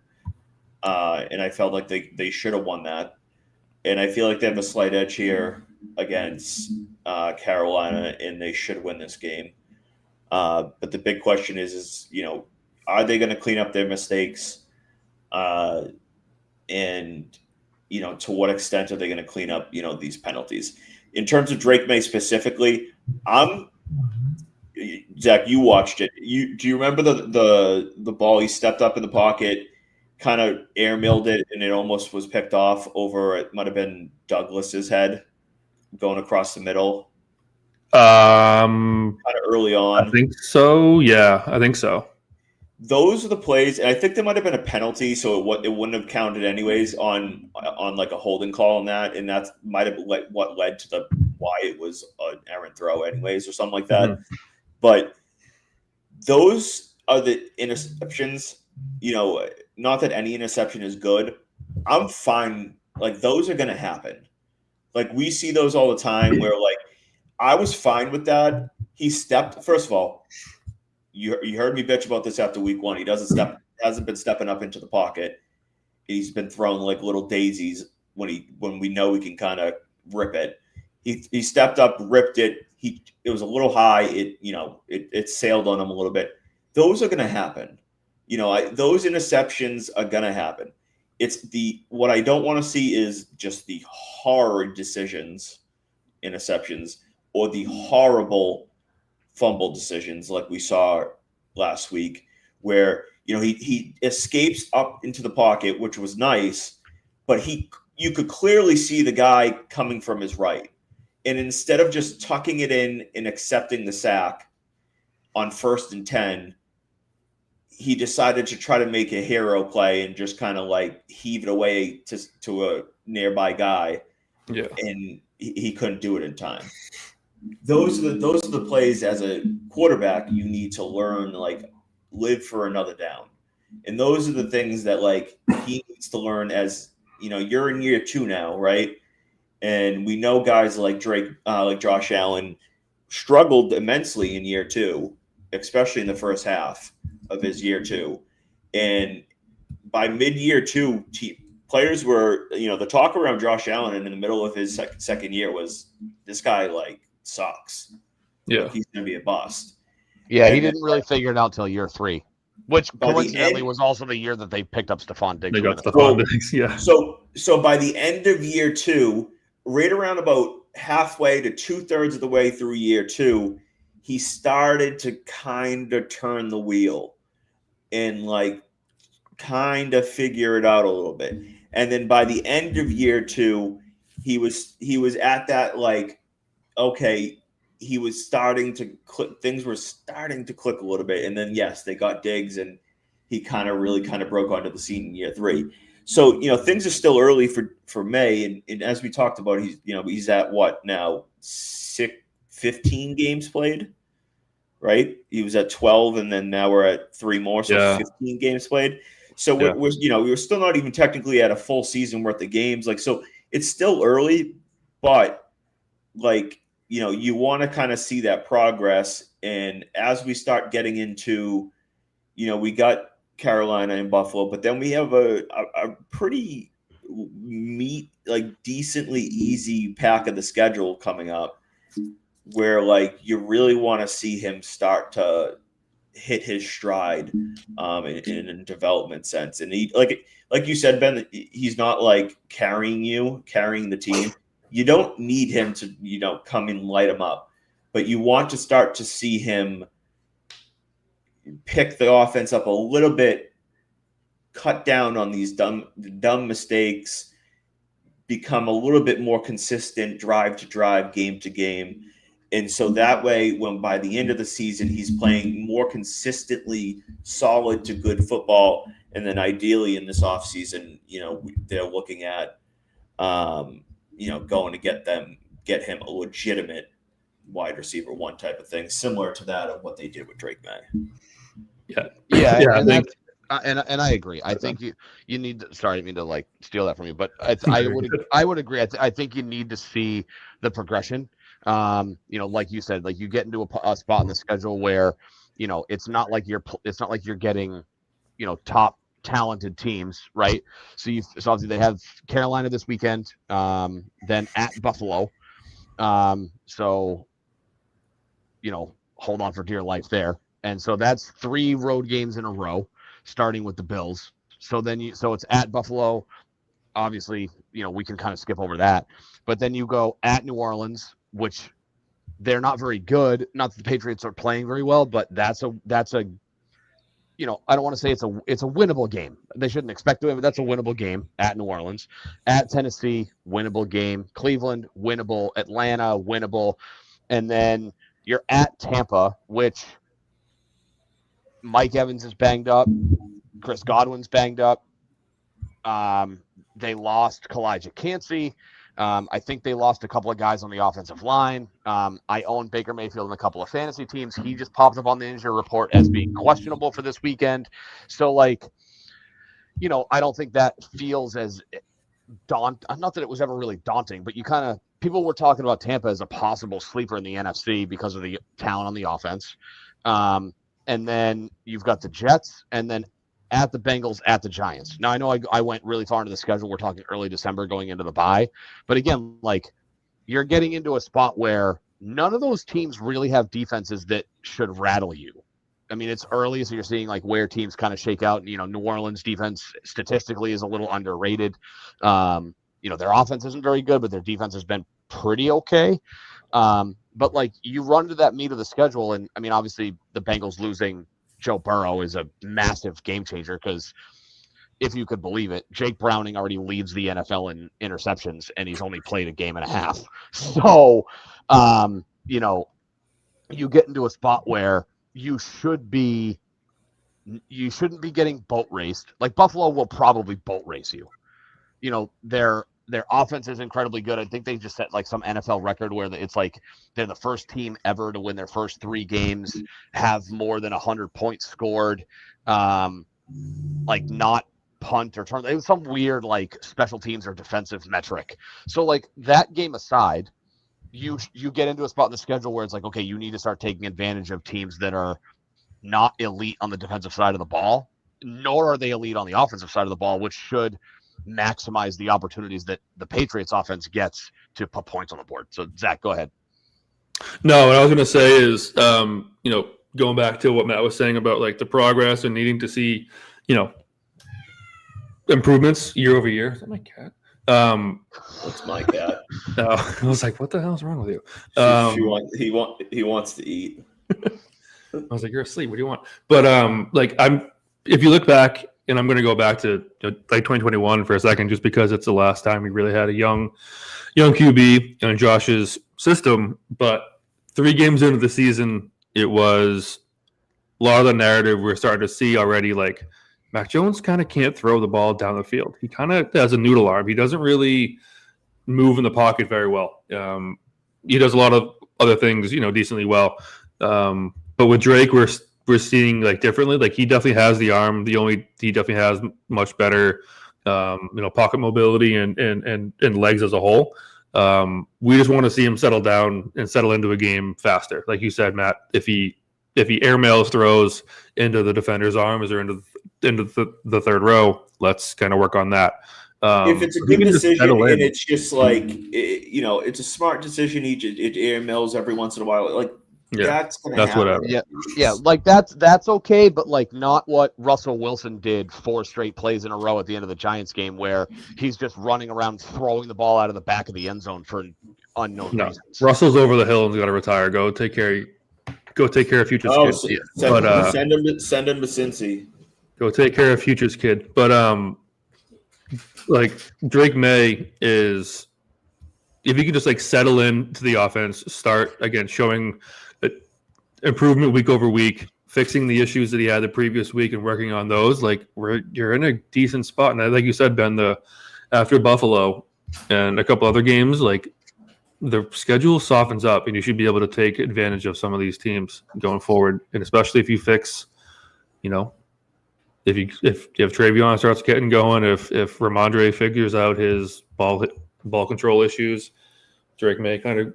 And I felt like they should have won that. And I feel like they have a slight edge here against Carolina, and they should win this game. But the big question is are they going to clean up their mistakes? And to what extent are they going to clean up, these penalties? In terms of Drake May specifically, Zach, you watched it. Do you remember the ball? He stepped up in the pocket, kind of air milled it, and it almost was picked off over. It might have been Douglas's head going across the middle. Kind of early on. I think so. Yeah, I think so. Those are the plays, and I think there might have been a penalty, so it wouldn't have counted anyways on like a holding call on that, and that might have what led to why it was an errant throw anyways or something like that. Mm-hmm. But those are the interceptions. Not that any interception is good. I'm fine. Like those are going to happen. Like we see those all the time where like I was fine with that. He stepped. First of all, you heard me bitch about this after week 1. He hasn't been stepping up into the pocket. He's been throwing like little daisies when we know he can kind of rip it. He stepped up, ripped it. It was a little high. It sailed on him a little bit. Those are going to happen. Those interceptions are going to happen. What I don't want to see is just the horrid interceptions, or the horrible fumble decisions like we saw last week, where he escapes up into the pocket, which was nice, but you could clearly see the guy coming from his right, and instead of just tucking it in and accepting the sack on 1st and 10, he decided to try to make a hero play and just kind of like heave it away to a nearby guy. Yeah, and he couldn't do it in time. Those are the plays as a quarterback you need to learn, like live for another down. And those are the things that like he needs to learn as, you're in year 2 now, right? And we know guys like Drake, like Josh Allen struggled immensely in year 2, especially in the first half of his year 2. And by mid-year 2, players were, the talk around Josh Allen in the middle of his second year was this guy like sucks. Yeah. Like, he's going to be a bust. Yeah, he didn't really figure it out till year 3. Which by the coincidentally end, was also the year that they picked up Stephon Diggs. They from got Minnesota. Stephon Diggs. Yeah. so by the end of year 2, right around about halfway to 2/3 of the way through year 2, he started to kind of turn the wheel and like kind of figure it out a little bit. And then by the end of year 2, he was at that like, okay, he was starting to click. Things were starting to click a little bit. And then yes, they got Diggs, and he kind of broke onto the scene in year 3. So things are still early for May, and as we talked about, he's at what now, 15 games played, right? He was at 12, and then now we're at 3 more, so 15 games played. So we're we were still not even technically at a full season worth of games. Like, so it's still early, but like, you want to kind of see that progress. And as we start getting into, we got Carolina and Buffalo, but then we have a pretty decently easy pack of the schedule coming up, where like you really want to see him start to hit his stride in a development sense. And he, like you said, Ben, he's not like carrying the team. You don't need him to come and light him up, but you want to start to see him pick the offense up a little bit, cut down on these dumb mistakes, become a little bit more consistent drive to drive, game to game. And so that way, when by the end of the season, he's playing more consistently solid to good football. And then ideally in this offseason, they're looking at, going to get him a legitimate wide receiver 1 type of thing, similar to that of what they did with Drake May. Yeah. I think. And I agree. I think you need to. Sorry, I didn't mean to like steal that from you, but I would agree. I think you need to see the progression. Like you said, like you get into a spot in the schedule where it's not like you're getting top talented teams, right? So obviously they have Carolina this weekend, then at Buffalo. So hold on for dear life there. And so that's 3 road games in a row, starting with the Bills. So it's at Buffalo. Obviously, we can kind of skip over that. But then you go at New Orleans, which they're not very good. Not that the Patriots are playing very well, but that's a I don't want to say it's a winnable game. They shouldn't expect to win, but that's a winnable game at New Orleans. At Tennessee, winnable game. Cleveland, winnable. Atlanta, winnable. And then you're at Tampa, which Mike Evans is banged up. Chris Godwin's banged up. They lost Kalijah Cansey. I think they lost a couple of guys on the offensive line. I own Baker Mayfield in a couple of fantasy teams. He just popped up on the injury report as being questionable for this weekend. So, I don't think that feels as daunting. Not that it was ever really daunting, but people were talking about Tampa as a possible sleeper in the NFC because of the talent on the offense. And then you've got the Jets, and then at the Bengals, at the Giants. Now, I know I went really far into the schedule. We're talking early December going into the bye. But again, you're getting into a spot where none of those teams really have defenses that should rattle you. I mean, it's early, so you're seeing where teams kind of shake out. New Orleans defense statistically is a little underrated. Their offense isn't very good, but their defense has been pretty okay. But you run to that meat of the schedule, and I mean, obviously the Bengals losing Joe Burrow is a massive game changer because if you could believe it, Jake Browning already leads the NFL in interceptions, and he's only played a game and a half. So, you get into a spot where you shouldn't be getting boat raced. Like Buffalo will probably boat race you. Their offense is incredibly good. I think they just set some NFL record where it's they're the first team ever to win their first 3 games, have more than 100 points scored, not punt or turn. It was some weird special teams or defensive metric. So that game aside, you get into a spot in the schedule where it's okay, you need to start taking advantage of teams that are not elite on the defensive side of the ball, nor are they elite on the offensive side of the ball, which should maximize the opportunities that the Patriots offense gets to put points on the board. So Zach, go ahead. No, what I was going to say is, going back to what Matt was saying about like the progress and needing to see, improvements year over year. Is that my cat? That's my cat. I was like, what the hell is wrong with you? He wants to eat. I was like, you're asleep. What do you want? But if you look back, and I'm going to go back to like 2021 for a second, just because it's the last time we really had a young QB in Josh's system. But 3 games into the season, it was a lot of the narrative we're starting to see already. Like Mac Jones kind of can't throw the ball down the field. He kind of has a noodle arm. He doesn't really move in the pocket very well. He does a lot of other things, decently well. But with Drake, we're seeing like differently. Like he definitely has the arm. He definitely has much better, pocket mobility and legs as a whole. We just want to see him settle down and settle into a game faster. Like you said, Matt, if he airmails throws into the defender's arms or into the third row, let's kind of work on that. If it's a good decision and it's just like, it's a smart decision, it airmails every once in a while. Like, that's whatever. Yeah, like that's okay, but like not what Russell Wilson did 4 straight plays in a row at the end of the Giants game, where he's just running around throwing the ball out of the back of the end zone for unknown reasons. Russell's over the hill and he's got to retire. Go take care of Future's kid. Send him to Cincy. Go take care of Future's kid. But like Drake May is, if you can just like settle into the offense, start again showing improvement week over week, fixing the issues that he had the previous week and working on those, like you're in a decent spot. And like you said, Ben, after Buffalo and a couple other games, like the schedule softens up and you should be able to take advantage of some of these teams going forward. And especially if you fix, if Travion starts getting going, if Ramondre figures out his ball control issues, Drake May kind of,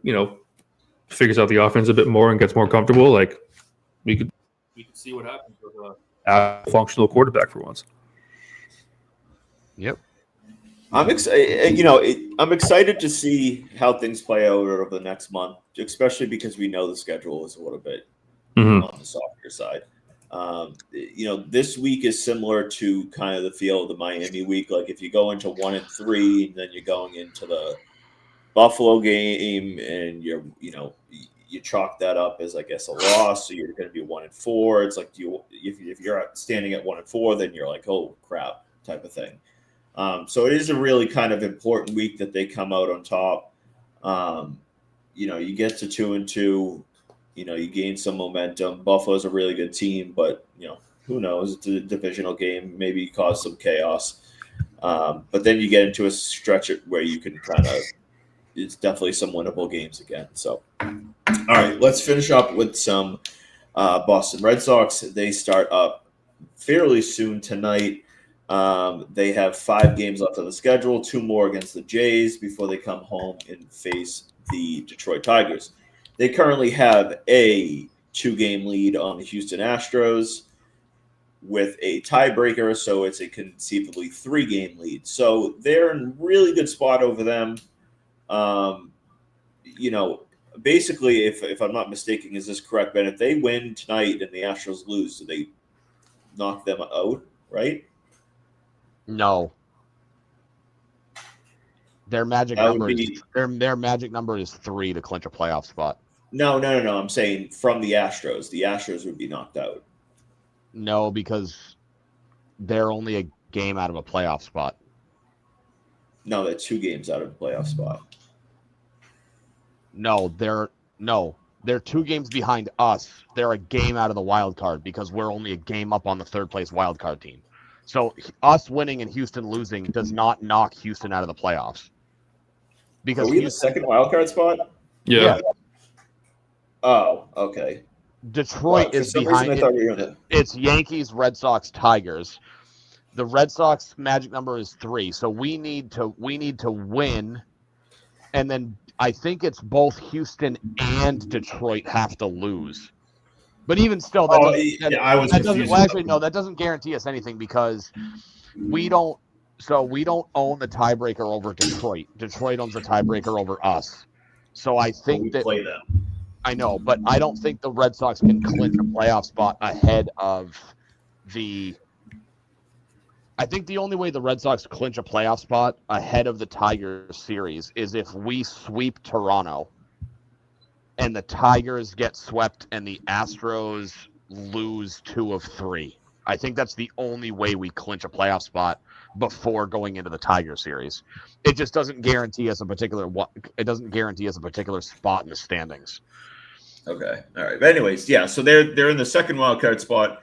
figures out the offense a bit more and gets more comfortable. Like we could see what happens with a functional quarterback for once. Yep. I'm excited. I'm excited to see how things play out over the next month, especially because we know the schedule is a little bit on the softer side. This week is similar to kind of the feel of the Miami week. Like if you go into 1-3, and then you're going into the Buffalo game, and you chalk that up as, I guess, a loss. So you're going to be 1-4. It's like if you're standing at 1-4, then you're like, oh crap, type of thing. So it is a really kind of important week that they come out on top. You get to 2-2. You gain some momentum. Buffalo's a really good team, but who knows? It's a divisional game. Maybe cause some chaos. But then you get into a stretch where you can kind of. It's definitely some winnable games again. So, all right, let's finish up with some Boston Red Sox. They start up fairly soon tonight. They have 5 games left on the schedule, 2 more against the Jays before they come home and face the Detroit Tigers. They currently have a 2-game lead on the Houston Astros with a tiebreaker, so it's a conceivably 3-game lead. So they're in a really good spot over them. Basically, if I'm not mistaken, is this correct, Ben? If they win tonight and the Astros lose, do they knock them out, right? No. Their magic number is 3 to clinch a playoff spot. No. I'm saying from the Astros. The Astros would be knocked out. No, because they're only a game out of a playoff spot. No, they're 2 games out of a playoff spot. No, they're 2 games behind us. They're a game out of the wild card because we're only a game up on the 3rd place wild card team. So us winning and Houston losing does not knock Houston out of the playoffs. Because are we in the 2nd wild card spot? Yeah. Oh, okay. Detroit is behind. It's Yankees, Red Sox, Tigers. The Red Sox magic number is 3, so we need to win, and then I think it's both Houston and Detroit have to lose. But even still, that doesn't guarantee us anything because we don't own the tiebreaker over Detroit. Detroit owns the tiebreaker over us. So I think we play them. I know, but I don't think the Red Sox can clinch a playoff spot ahead of the. I think the only way the Red Sox clinch a playoff spot ahead of the Tigers series is if we sweep Toronto and the Tigers get swept and the Astros lose 2 of 3. I think that's the only way we clinch a playoff spot before going into the Tiger series. It just doesn't guarantee us a particular spot in the standings. Okay, all right. But anyways, yeah. So they're in the second wild card spot.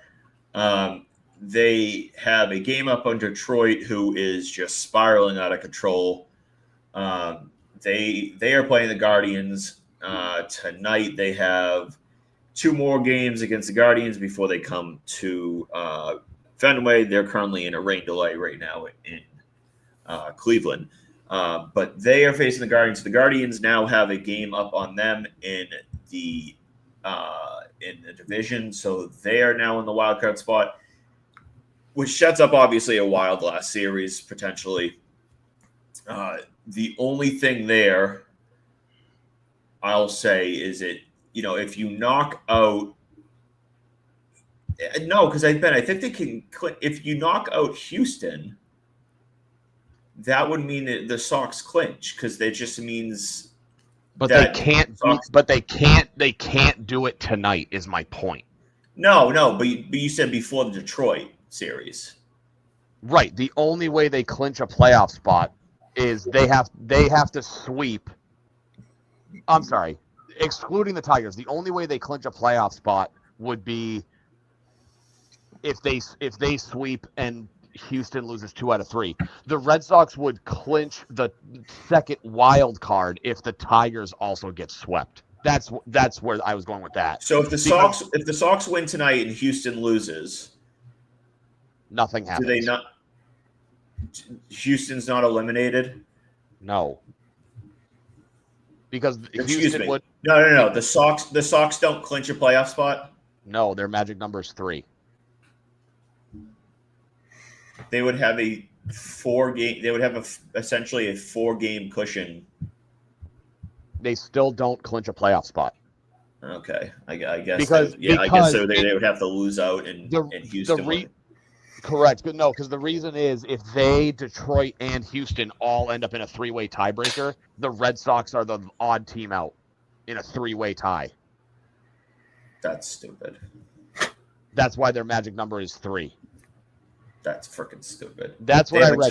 They have a game up on Detroit, who is just spiraling out of control. They are playing the Guardians tonight. They have 2 more games against the Guardians before they come to Fenway. They're currently in a rain delay right now in Cleveland. But they are facing the Guardians. The Guardians now have a game up on them in the division, so they are now in the wild card spot, which sets up obviously a wild last series potentially. The only thing there, I'll say, is if you knock out. No, because I think they can. If you knock out Houston, that would mean that the Sox clinch, because that just means. But they can't. They can't do it tonight. Is my point. No. But you said before the Detroit series. Right. The only way they clinch a playoff spot is they have to sweep. I'm sorry, excluding the Tigers. The only way they clinch a playoff spot would be if they sweep and Houston loses 2 out of 3. The Red Sox would clinch the second wild card if the Tigers also get swept. That's where I was going with that. So if the Sox win tonight and Houston loses, nothing happens. Do they not? Houston's not eliminated? No. Because Excuse Houston me. would. No. The Sox don't clinch a playoff spot? No, their magic number is 3. They would have a 4-game. They would have essentially a 4-game cushion. They still don't clinch a playoff spot. Okay, I guess. Because I guess so. They would have to lose out and Houston. Correct. No, because the reason is if Detroit and Houston all end up in a 3-way tiebreaker, the Red Sox are the odd team out in a 3-way tie. That's stupid. That's why their magic number is 3. That's freaking stupid. That's what I read.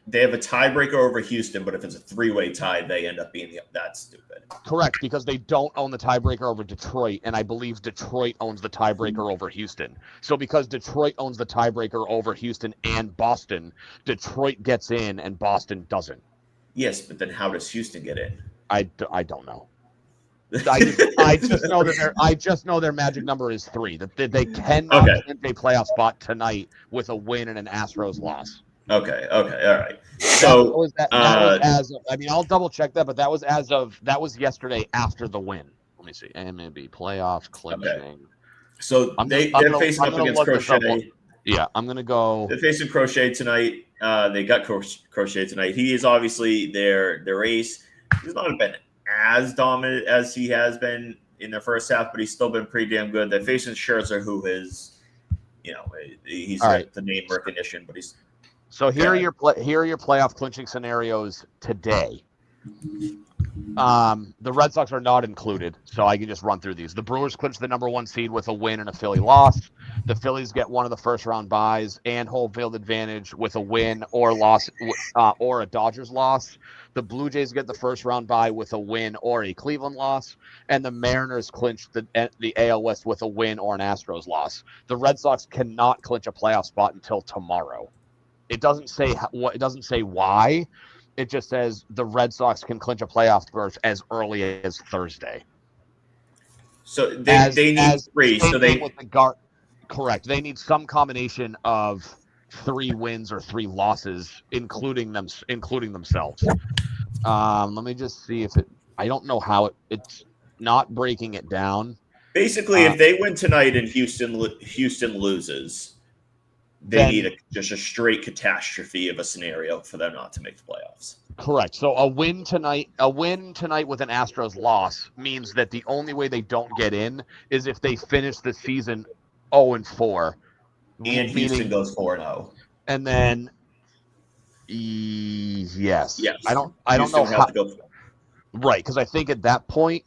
They have a tiebreaker over Houston, but if it's a 3-way tie, they end up being that's stupid. Correct, because they don't own the tiebreaker over Detroit, and I believe Detroit owns the tiebreaker over Houston. So because Detroit owns the tiebreaker over Houston and Boston, Detroit gets in and Boston doesn't. Yes, but then how does Houston get in? I don't know. I just know their magic number is 3. That they cannot win a playoff spot tonight with a win and an Astros loss. Okay, all right. So I'll double check that, but that was yesterday after the win. Let me see. MLB playoff clinching. Okay. So they're facing up against Crochet. Yeah, I'm gonna go. They're facing Crochet tonight. They got Crochet tonight. He is obviously their ace. He's not been as dominant as he has been in the first half, but he's still been pretty damn good. They're facing Scherzer, who is, he's got the name recognition, but he's. So here are your playoff clinching scenarios today. The Red Sox are not included, so I can just run through these. The Brewers clinch the number 1 seed with a win and a Philly loss. The Phillies get one of the first round byes and home field advantage with a win or loss, or a Dodgers loss. The Blue Jays get the first round bye with a win or a Cleveland loss, and the Mariners clinch the AL West with a win or an Astros loss. The Red Sox cannot clinch a playoff spot until tomorrow. It doesn't say what. It doesn't say why. It just says the Red Sox can clinch a playoff berth as early as Thursday. So they need 3. So correct. They need some combination of 3 wins or 3 losses, including themselves. Let me just see if it. I don't know how it's not breaking it down. Basically, if they win tonight and Houston loses, they need just a straight catastrophe of a scenario for them not to make the playoffs. Correct. So a win tonight with an Astros loss means that the only way they don't get in is if they finish the season 0-4. And Houston goes 4-0. And then yes. I don't Houston know how. go. Right, because I think at that point,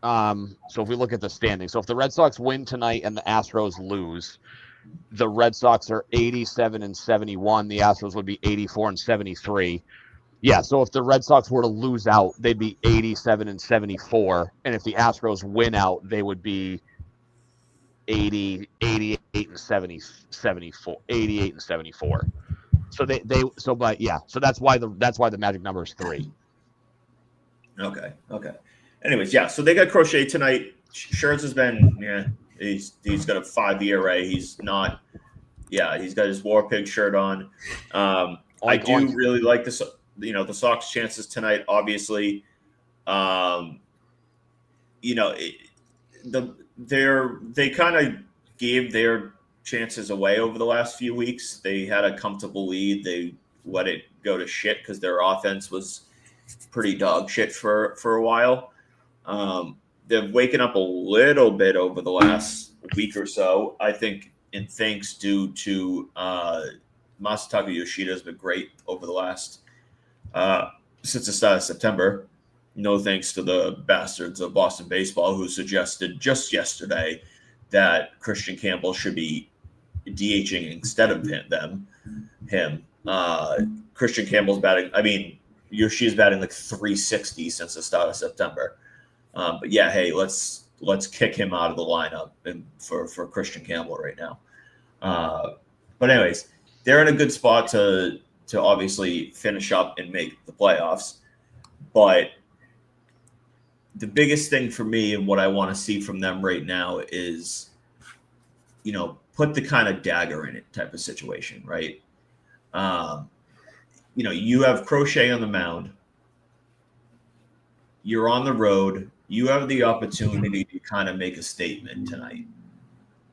so if we look at the standings, so if the Red Sox win tonight and the Astros lose, the Red Sox are 87-71. The Astros would be 84-73. Yeah, so if the Red Sox were to lose out, they'd be 87-74, and if the Astros win out, they would be 88-74. So so that's why the magic number is 3. Okay. Anyways, yeah. So they got Crochet tonight. Scherz has been he's got a 5 ERA. He's not. Yeah, he's got his War Pig shirt on. I do really like this. The Sox chances tonight, obviously, they kind of gave their chances away over the last few weeks. They had a comfortable lead. They let it go to shit because their offense was pretty dog shit for a while. They've waken up a little bit over the last week or so, I think, and thanks due to Masataka Yoshida has been great over the last since the start of September. No thanks to the bastards of Boston baseball who suggested just yesterday that Christian Campbell should be DHing instead of him. Christian Campbell's batting. I mean, Yoshida's batting like 360 since the start of September. But yeah, hey, let's kick him out of the lineup and for Christian Campbell right now. But anyways, they're in a good spot to obviously finish up and make the playoffs. But the biggest thing for me and what I want to see from them right now is, put the kind of dagger in it type of situation, right? You have Crochet on the mound. You're on the road. You have the opportunity to kind of make a statement tonight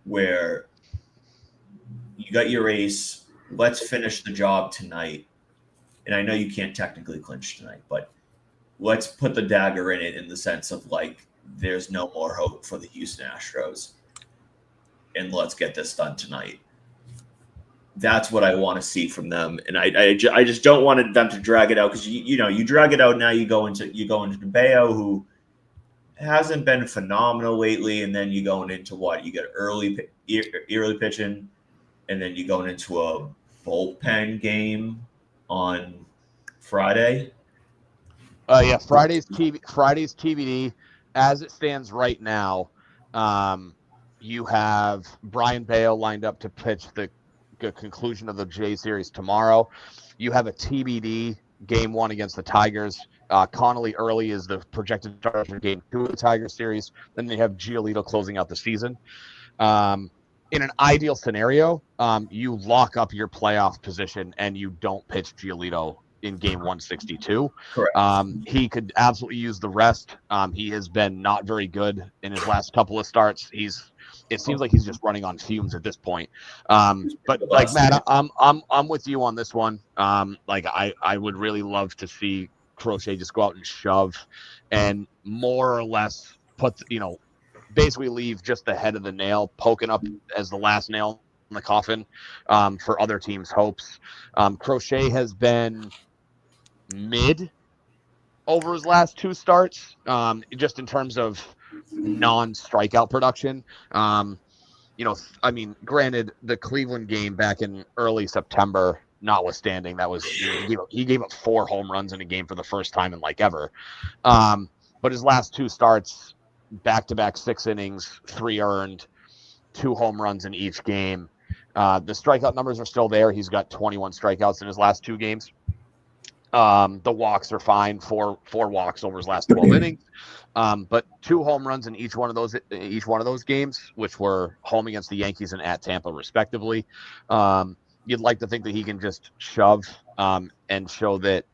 where you got your ace. Let's finish the job tonight. And I know you can't technically clinch tonight, but let's put the dagger in it in the sense of like, there's no more hope for the Houston Astros. And let's get this done tonight. That's what I want to see from them. And I just don't want them to drag it out because, you drag it out now, you go into DeBeo, who hasn't been phenomenal lately. And then you going into what? You get early pitching, and then you going into a bullpen game on Friday. Friday's TBD. As it stands right now, you have Brian Bale lined up to pitch the conclusion of the J series tomorrow. You have a TBD game 1 against the Tigers. Connolly early is the projected start for game 2 of the Tigers series. Then they have Giolito closing out the season. In an ideal scenario, you lock up your playoff position and you don't pitch Giolito in game 162. Correct. He could absolutely use the rest. He has been not very good in his last couple of starts. It seems like he's just running on fumes at this point. But like Matt, I'm with you on this one. I would really love to see Crochet just go out and shove and more or less basically leave just the head of the nail poking up as the last nail in the coffin for other teams' hopes. Crochet has been mid over his last 2 starts, just in terms of non-strikeout production. Granted, the Cleveland game back in early September, notwithstanding, that was he gave up 4 home runs in a game for the first time in ever. But his last 2 starts, back-to-back 6 innings, 3 earned, 2 home runs in each game. The strikeout numbers are still there. He's got 21 strikeouts in his last 2 games. The walks are fine, 4 walks over his last 12 innings. But 2 home runs in each one of those games, which were home against the Yankees and at Tampa, respectively. You'd like to think that he can just shove and show that,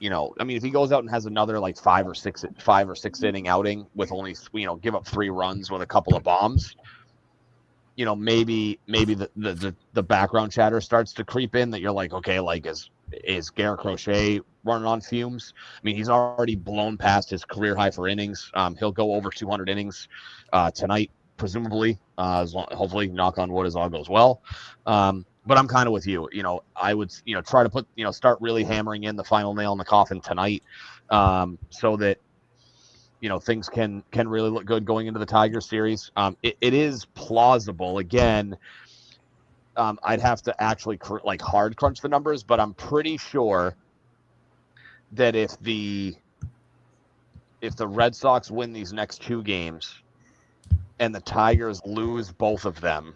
if he goes out and has another 5 or 6 inning outing with only, give up 3 runs with a couple of bombs, maybe the background chatter starts to creep in that you're like, okay, like is Garrett Crochet running on fumes? I mean, he's already blown past his career high for innings. He'll go over 200 innings tonight, presumably. Hopefully, knock on wood, as all goes well. But I'm kind of with you. I would try to start really hammering in the final nail in the coffin tonight, so that things can really look good going into the Tigers series. It is plausible. Again, I'd have to actually hard crunch the numbers, but I'm pretty sure that if the Red Sox win these next 2 games and the Tigers lose both of them,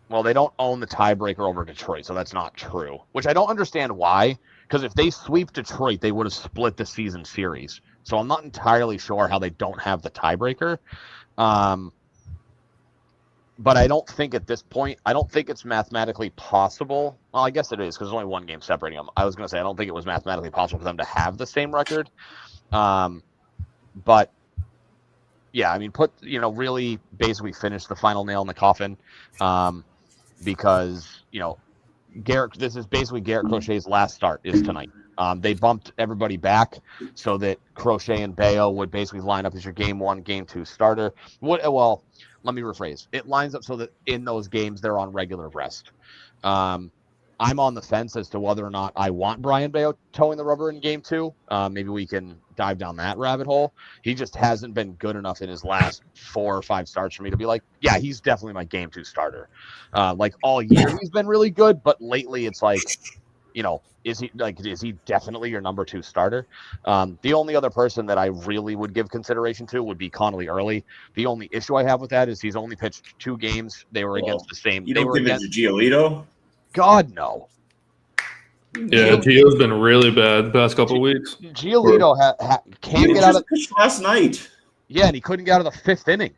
well, they don't own the tiebreaker over Detroit, so that's not true, which I don't understand why, because if they sweep Detroit, they would have split the season series. So I'm not entirely sure how they don't have the tiebreaker. But I don't think at this point, I don't think it's mathematically possible. Well, I guess it is because there's only 1 game separating them. I was going to say I don't think it was mathematically possible for them to have the same record. But yeah, I mean, really basically finish the final nail in the coffin, because this is basically Garrett Crochet's last start is tonight. They bumped everybody back so that Crochet and Bayo would basically line up as your game 1, game 2 starter. Well, let me rephrase. It lines up so that in those games they're on regular rest. I'm on the fence as to whether or not I want Brian Bayo towing the rubber in game 2. Maybe we can dive down that rabbit hole. He just hasn't been good enough in his last 4 or 5 starts for me to be like, yeah, he's definitely my game 2 starter. Like all year he's been really good, but lately it's like, is he definitely your number 2 starter? The only other person that I really would give consideration to would be Connolly Early. The only issue I have with that is he's only pitched 2 games. They were against the same. You don't give it to Giolito? God, no. Yeah, Gio's been really bad the past couple of weeks. Giolito can't get out of last night. Yeah, and he couldn't get out of the 5th inning.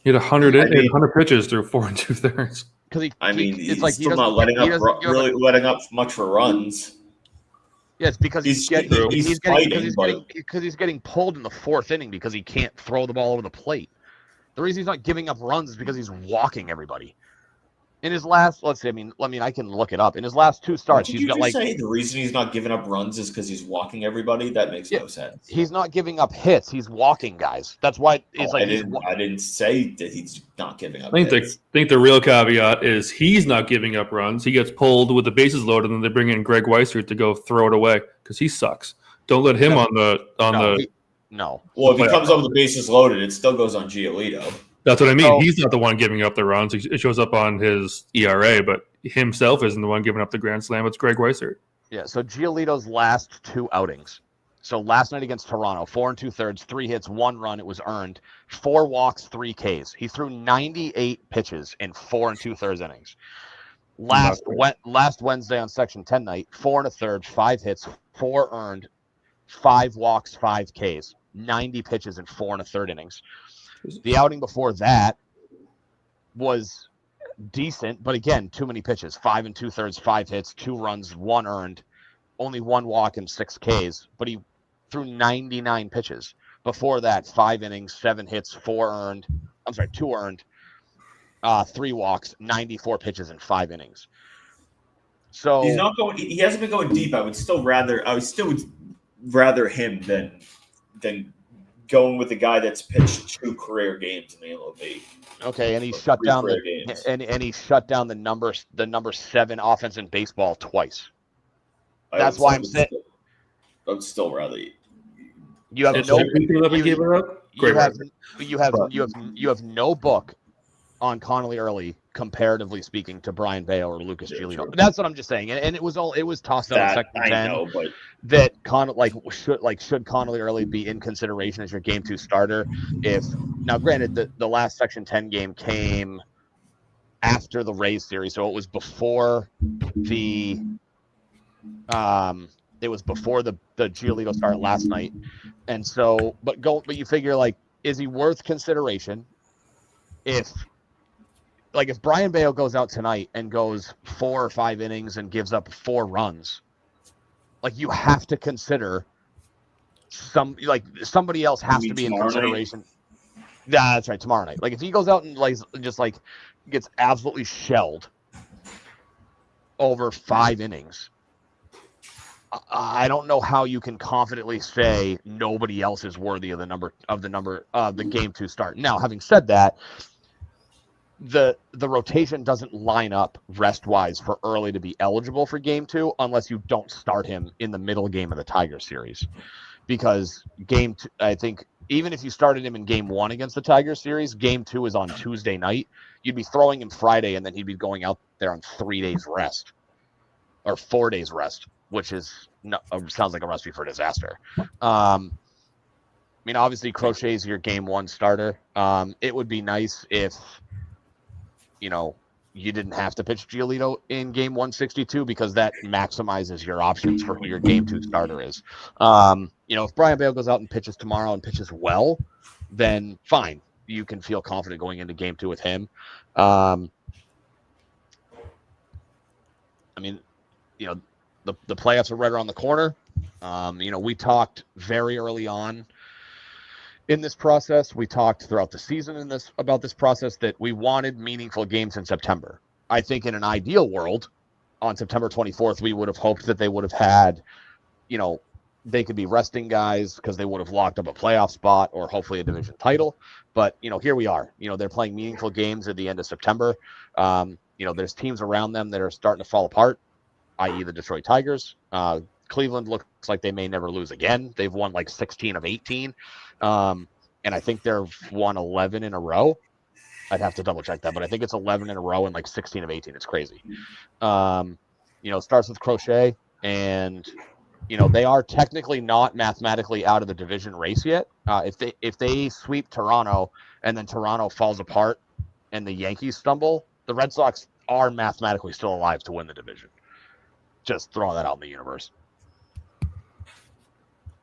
He had 100 pitches through 4 2/3. Because he's like still not letting up much for runs. Yeah, it's because he's getting pulled in the 4th inning because he can't throw the ball over the plate. The reason he's not giving up runs is because he's walking everybody. In his last, I can look it up. In his last 2 starts, he's got say the reason he's not giving up runs is because he's walking everybody. That makes no sense. He's not giving up hits. He's walking guys. That's why it's I didn't say that he's not giving up. I think the real caveat is he's not giving up runs. He gets pulled with the bases loaded, and then they bring in Greg Weissert to go throw it away because he sucks. Don't let him No. Well, if he comes up with the bases loaded, it still goes on Giolito. That's what I mean. He's not the one giving up the runs. It shows up on his ERA, but himself isn't the one giving up the grand slam. It's Greg Weissert. Yeah, so Giolito's last 2 outings. So last night against Toronto, 4 2/3, 3 hits, 1 run. It was earned. 4 walks, 3 Ks. He threw 98 pitches in 4 2/3 innings. Last Wednesday on Section 10 night, 4 1/3, 5 hits, 4 earned, 5 walks, 5 Ks. 90 pitches in 4 1/3 innings. The outing before that was decent, but again, too many pitches. 5 2/3, 5 hits, 2 runs, 1 earned, only 1 walk and 6 Ks. But he threw 99 pitches. Before that, 5 innings, 7 hits, 2 earned, 3 walks, 94 pitches in 5 innings. So he's not going. He hasn't been going deep. I would still rather him than going with the guy that's pitched 2 career games in the MLB. Okay, and he shut down he shut down the number 7 offense in baseball twice. That's why I'm saying I'd still rather you have no book on Connolly Early, comparatively speaking, to Brian Bayo or Lucas Giolito. That's what I'm just saying, and it was tossed out in Section 10. I know, but that should Connolly Early be in consideration as your game 2 starter? Now, granted, the last Section 10 game came after the Rays series, so it was before the Giolito start last night, and so but you figure is he worth consideration if Brian Bayo goes out tonight and goes 4 or 5 innings and gives up 4 runs, you have to consider somebody else has to be in consideration. That's right, tomorrow night. Like if he goes out and just gets absolutely shelled over 5 innings, I don't know how you can confidently say nobody else is worthy of the game 2 start. Now, having said that, the rotation doesn't line up rest wise for Early to be eligible for game 2 unless you don't start him in the middle game of the Tiger series. Because game 2, I think even if you started him in game 1 against the Tiger series, game 2 is on Tuesday night. You'd be throwing him Friday, and then he'd be going out there on 3 days rest or 4 days rest, which sounds like a recipe for disaster. I mean, obviously, Crochet's your game 1 starter. It would be nice if, you didn't have to pitch Giolito in game 162 because that maximizes your options for who your game 2 starter is. If Brian Bale goes out and pitches tomorrow and pitches well, then fine. You can feel confident going into game 2 with him. The playoffs are right around the corner. We talked very early on in this process. We talked throughout the season about this process that we wanted meaningful games in September. I think in an ideal world, on September 24th, we would have hoped that they would have had, they could be resting guys because they would have locked up a playoff spot or hopefully a division title. But, here we are. They're playing meaningful games at the end of September. There's teams around them that are starting to fall apart, i.e. the Detroit Tigers. Cleveland looks like they may never lose again. They've won 16 of 18. And I think they've won 11 in a row. I'd have to double check that, but I think it's 11 in a row and 16 of 18. It's crazy. Starts with Crochet, and they are technically not mathematically out of the division race yet. If they sweep Toronto and then Toronto falls apart and the Yankees stumble, the Red Sox are mathematically still alive to win the division. Just throwing that out in the universe.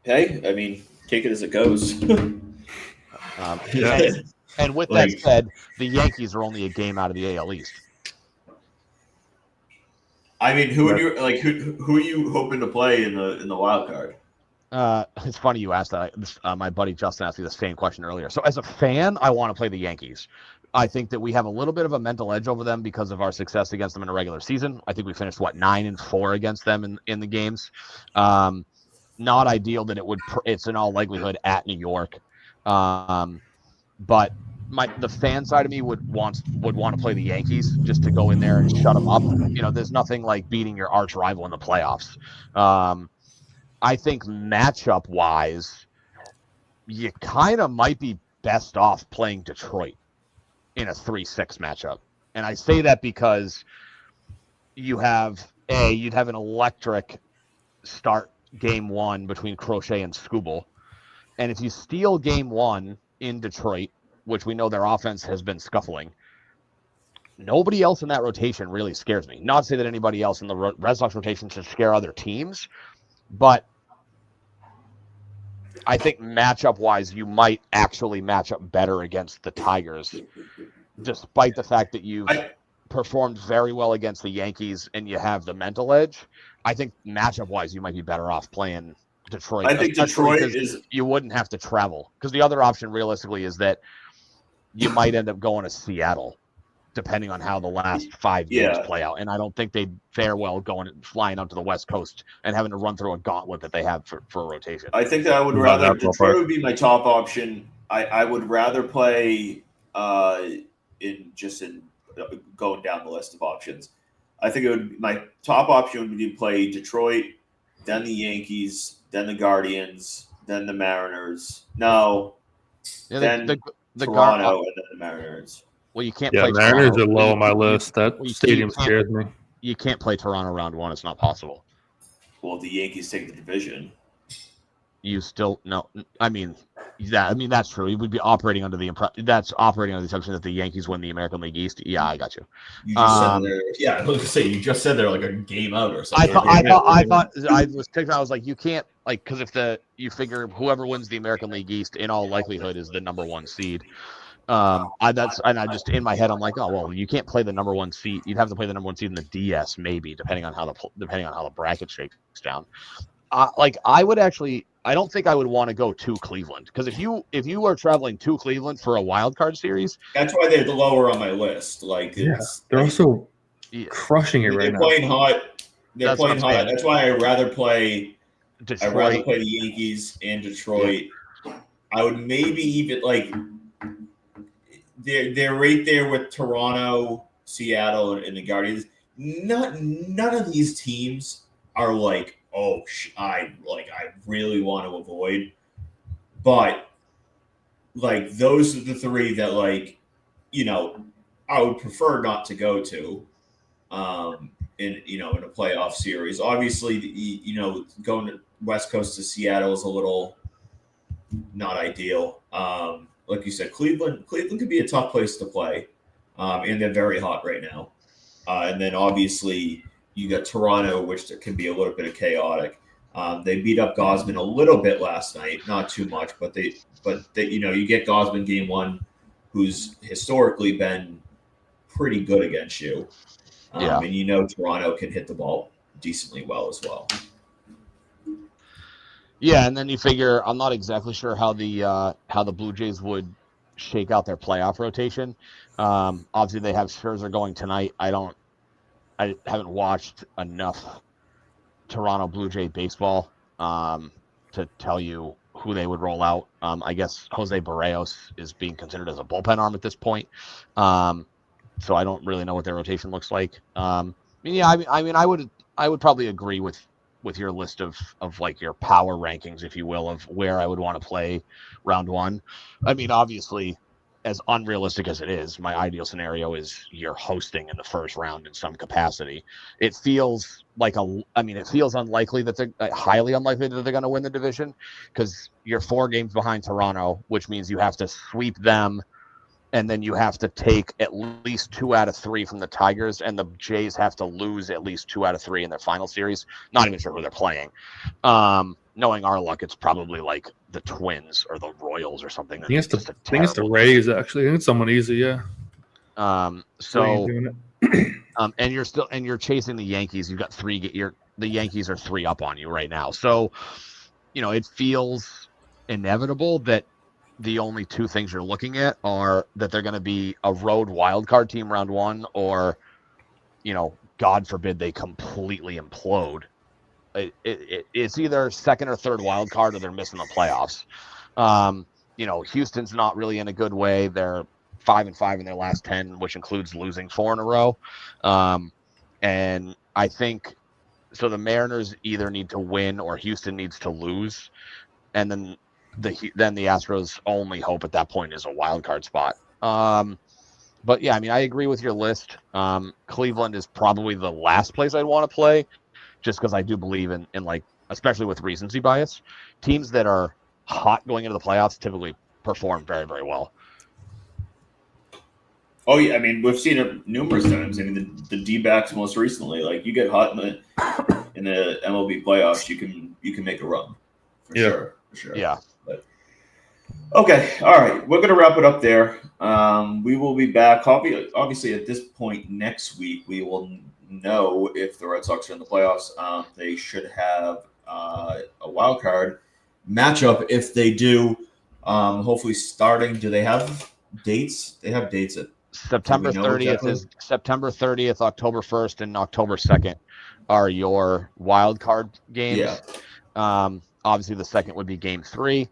Hey, I mean, take it as it goes. And with that said, the Yankees are only a game out of the AL East. I mean, who are you hoping to play in the wild card? It's funny you asked that. My buddy Justin asked me the same question earlier. So as a fan, I want to play the Yankees. I think that we have a little bit of a mental edge over them because of our success against them in a regular season. I think we finished 9-4 against them in the games. Not ideal that it's in all likelihood at New York. But the fan side of me would want to play the Yankees just to go in there and shut them up. There's nothing like beating your arch rival in the playoffs. I think matchup wise, you kind of might be best off playing Detroit in a 3-6 matchup. And I say that because you'd have an electric start game 1 between Crochet and Skubal. And if you steal game 1 in Detroit, which we know their offense has been scuffling, nobody else in that rotation really scares me. Not to say that anybody else in the Red Sox rotation should scare other teams, but I think matchup-wise, you might actually match up better against the Tigers, despite the fact that you've performed very well against the Yankees and you have the mental edge. I think matchup-wise, you might be better off playing Detroit. I think Detroit you wouldn't have to travel, because the other option realistically is that you might end up going to Seattle, depending on how the last 5 games play out. And I don't think they'd fare well flying out to the West Coast and having to run through a gauntlet that they have for a rotation. I think that I would rather Detroit would be my top option. I would rather play in going down the list of options. I think my top option would be to play Detroit, then the Yankees, then the Guardians, then the Mariners. No, then Toronto, and then the Mariners. Well, you can't play Mariners Toronto. are low on my list. That stadium scares me. You can't play Toronto round 1. It's not possible. Well, the Yankees take the division. You still no. I mean that's true. You would be operating under the assumption that the Yankees win the American League East. Yeah, I got you. You just said I was going to say you just said they're like a game out or something. I was like, you can't, because if you figure whoever wins the American League East in all likelihood is the number 1 seed. I just in my head I'm like, oh well, you can't play the number 1 seed. You'd have to play the number 1 seed in the DS maybe, depending on how the bracket shakes down. I would actually I don't think I would want to go to Cleveland, because if you are traveling to Cleveland for a wild card series, That's why they're the lower on my list. Like it's they're like, also crushing it right they're now. playing hot. They're That's what playing I'm saying. hot. That's why I'd rather play Detroit. the Yankees and Detroit. I would maybe even like they're right there with Toronto, Seattle, and the Guardians. None of these teams are like, oh, I really want to avoid, but like those are the three that like, I would prefer not to go to, in a playoff series. Obviously, going to West Coast to Seattle is a little not ideal. Like you said, Cleveland could be a tough place to play, and they're very hot right now. And then obviously you got Toronto, which can be a little bit of chaotic. They beat up Gosman a little bit last night, not too much, but they you get Gosman game one, who's historically been pretty good against you. And Toronto can hit the ball decently well as well. Yeah, and then you figure, I'm not exactly sure how the Blue Jays would shake out their playoff rotation. Obviously, they have Scherzer going tonight. I haven't watched enough Toronto Blue Jay baseball to tell you who they would roll out. I guess Jose Barrios is being considered as a bullpen arm at this point. So I don't really know what their rotation looks like. I would probably agree with your list of like your power rankings, if you will, of where I would want to play round one. I mean, obviously, as unrealistic as it is, my ideal scenario is you're hosting in the first round in some capacity. It feels unlikely that they're highly unlikely that they're going to win the division, because you're 4 games behind Toronto, which means you have to sweep them. And then you have to take at least 2 out of 3 from the Tigers, and the Jays have to lose at least 2 out of 3 in their final series. Not even sure who they're playing. Knowing our luck, it's probably like the Twins or the Royals or something. I think it's the Rays, actually. I think it's someone easy, yeah. And you're chasing the Yankees. You've got 3. The Yankees are 3 up on you right now. So, it feels inevitable that the only 2 things you're looking at are that they're going to be a road wild card team round one, or, God forbid they completely implode. It's either second or third wild card, or they're missing the playoffs. Houston's not really in a good way. They're 5-5 in their last 10, which includes losing 4 in a row. And I think so. The Mariners either need to win or Houston needs to lose, and then the Astros' only hope at that point is a wild card spot. But yeah, I mean, I agree with your list. Cleveland is probably the last place I'd want to play, just because I do believe in like, especially with recency bias, teams that are hot going into the playoffs typically perform very, very well. Oh yeah, I mean, we've seen it numerous times. I mean, the D-backs most recently, like you get hot in the MLB playoffs, you can make a run for sure. Yeah. Okay, all right. We're going to wrap it up there. We will be back. Obviously, at this point next week, we will know if the Red Sox are in the playoffs. They should have a wild card matchup if they do. Hopefully, starting. Do they have dates? They have dates at September 30th is September 30th, October 1st, and October 2nd are your wild card games. Yeah. Obviously, the second would be Game 3.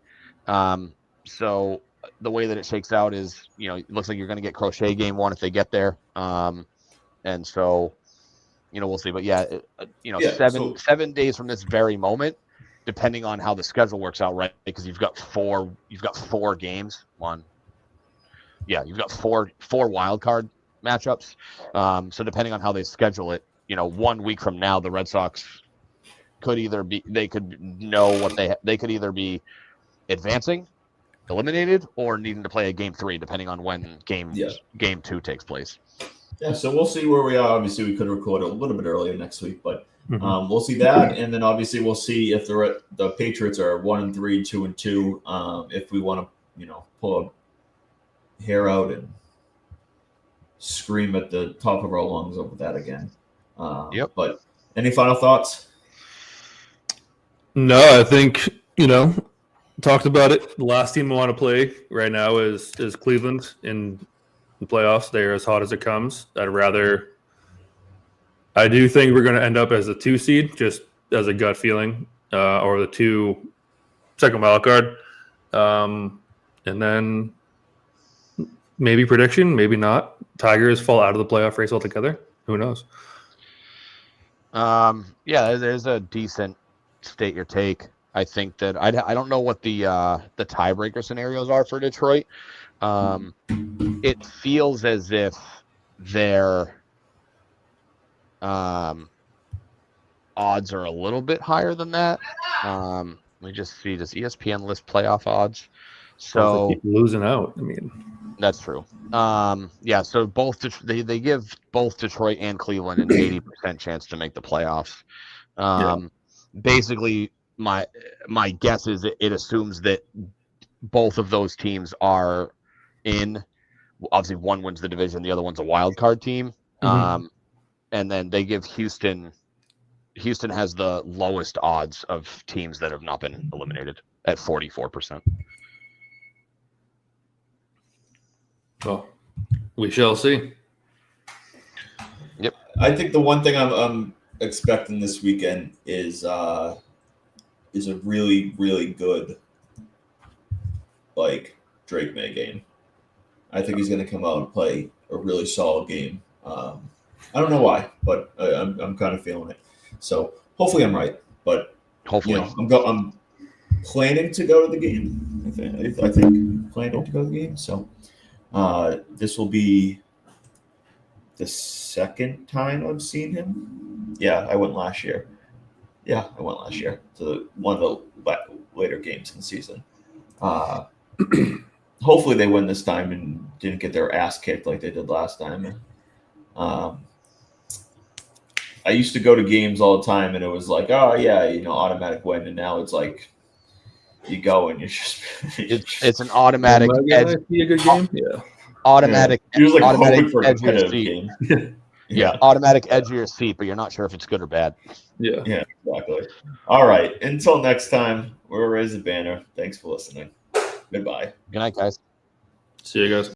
So the way that it shakes out is, it looks like you're going to get Crochet Game 1 if they get there. And so, we'll see. But yeah, 7 days from this very moment, depending on how the schedule works out, right? Because you've got 4 games. You've got four wild card matchups. So depending on how they schedule it, 1 week from now, the Red Sox could either be advancing, eliminated, or needing to play a Game 3, depending on when Game 2 takes place. Yeah, so we'll see where we are. Obviously, we could record a little bit earlier next week, but we'll see that, and then obviously we'll see if the Patriots are 1-3, 2-2. If we want to, pull a hair out and scream at the top of our lungs over that again. Yep. But any final thoughts? No, I think talked about it. The last team I want to play right now is Cleveland in the playoffs. They're as hot as it comes. I do think we're going to end up as a 2 seed, just as a gut feeling, or the second wild card. And then maybe prediction, maybe not. Tigers fall out of the playoff race altogether. Who knows? Yeah, there's a decent state your take. I think that I don't know what the tiebreaker scenarios are for Detroit. It feels as if their odds are a little bit higher than that. Let me just see. Does ESPN list playoff odds? So they keep losing out. I mean, that's true. Yeah. So they give both Detroit and Cleveland an 80% chance to make the playoffs. Basically, my guess is it assumes that both of those teams are in. Obviously, one wins the division, the other one's a wild card team. And then they give Houston has the lowest odds of teams that have not been eliminated at 44%. Oh, we shall see. Yep. I think the one thing I'm expecting this weekend is a really, really good Drake May game. I think he's going to come out and play a really solid game. I don't know why, but I'm kind of feeling it. So hopefully I'm right. But hopefully, I'm planning to go to the game. I think planning to go to the game. So this will be the second time I've seen him. Yeah, I went last year. Yeah, I went last year to one of the later games in the season. Hopefully they win this time and didn't get their ass kicked like they did last time. I used to go to games all the time, and it was like, oh yeah, automatic win, and now it's like you go and it's an automatic edge. Be a good game. Yeah. Automatic. Yeah. You're just like hoping for a edge of your competitive seat. game. Yeah, automatic edge of your seat, but you're not sure if it's good or bad. Yeah, exactly. All right. Until next time, we'll raise the banner. Thanks for listening. Goodbye. Good night, guys. See you guys.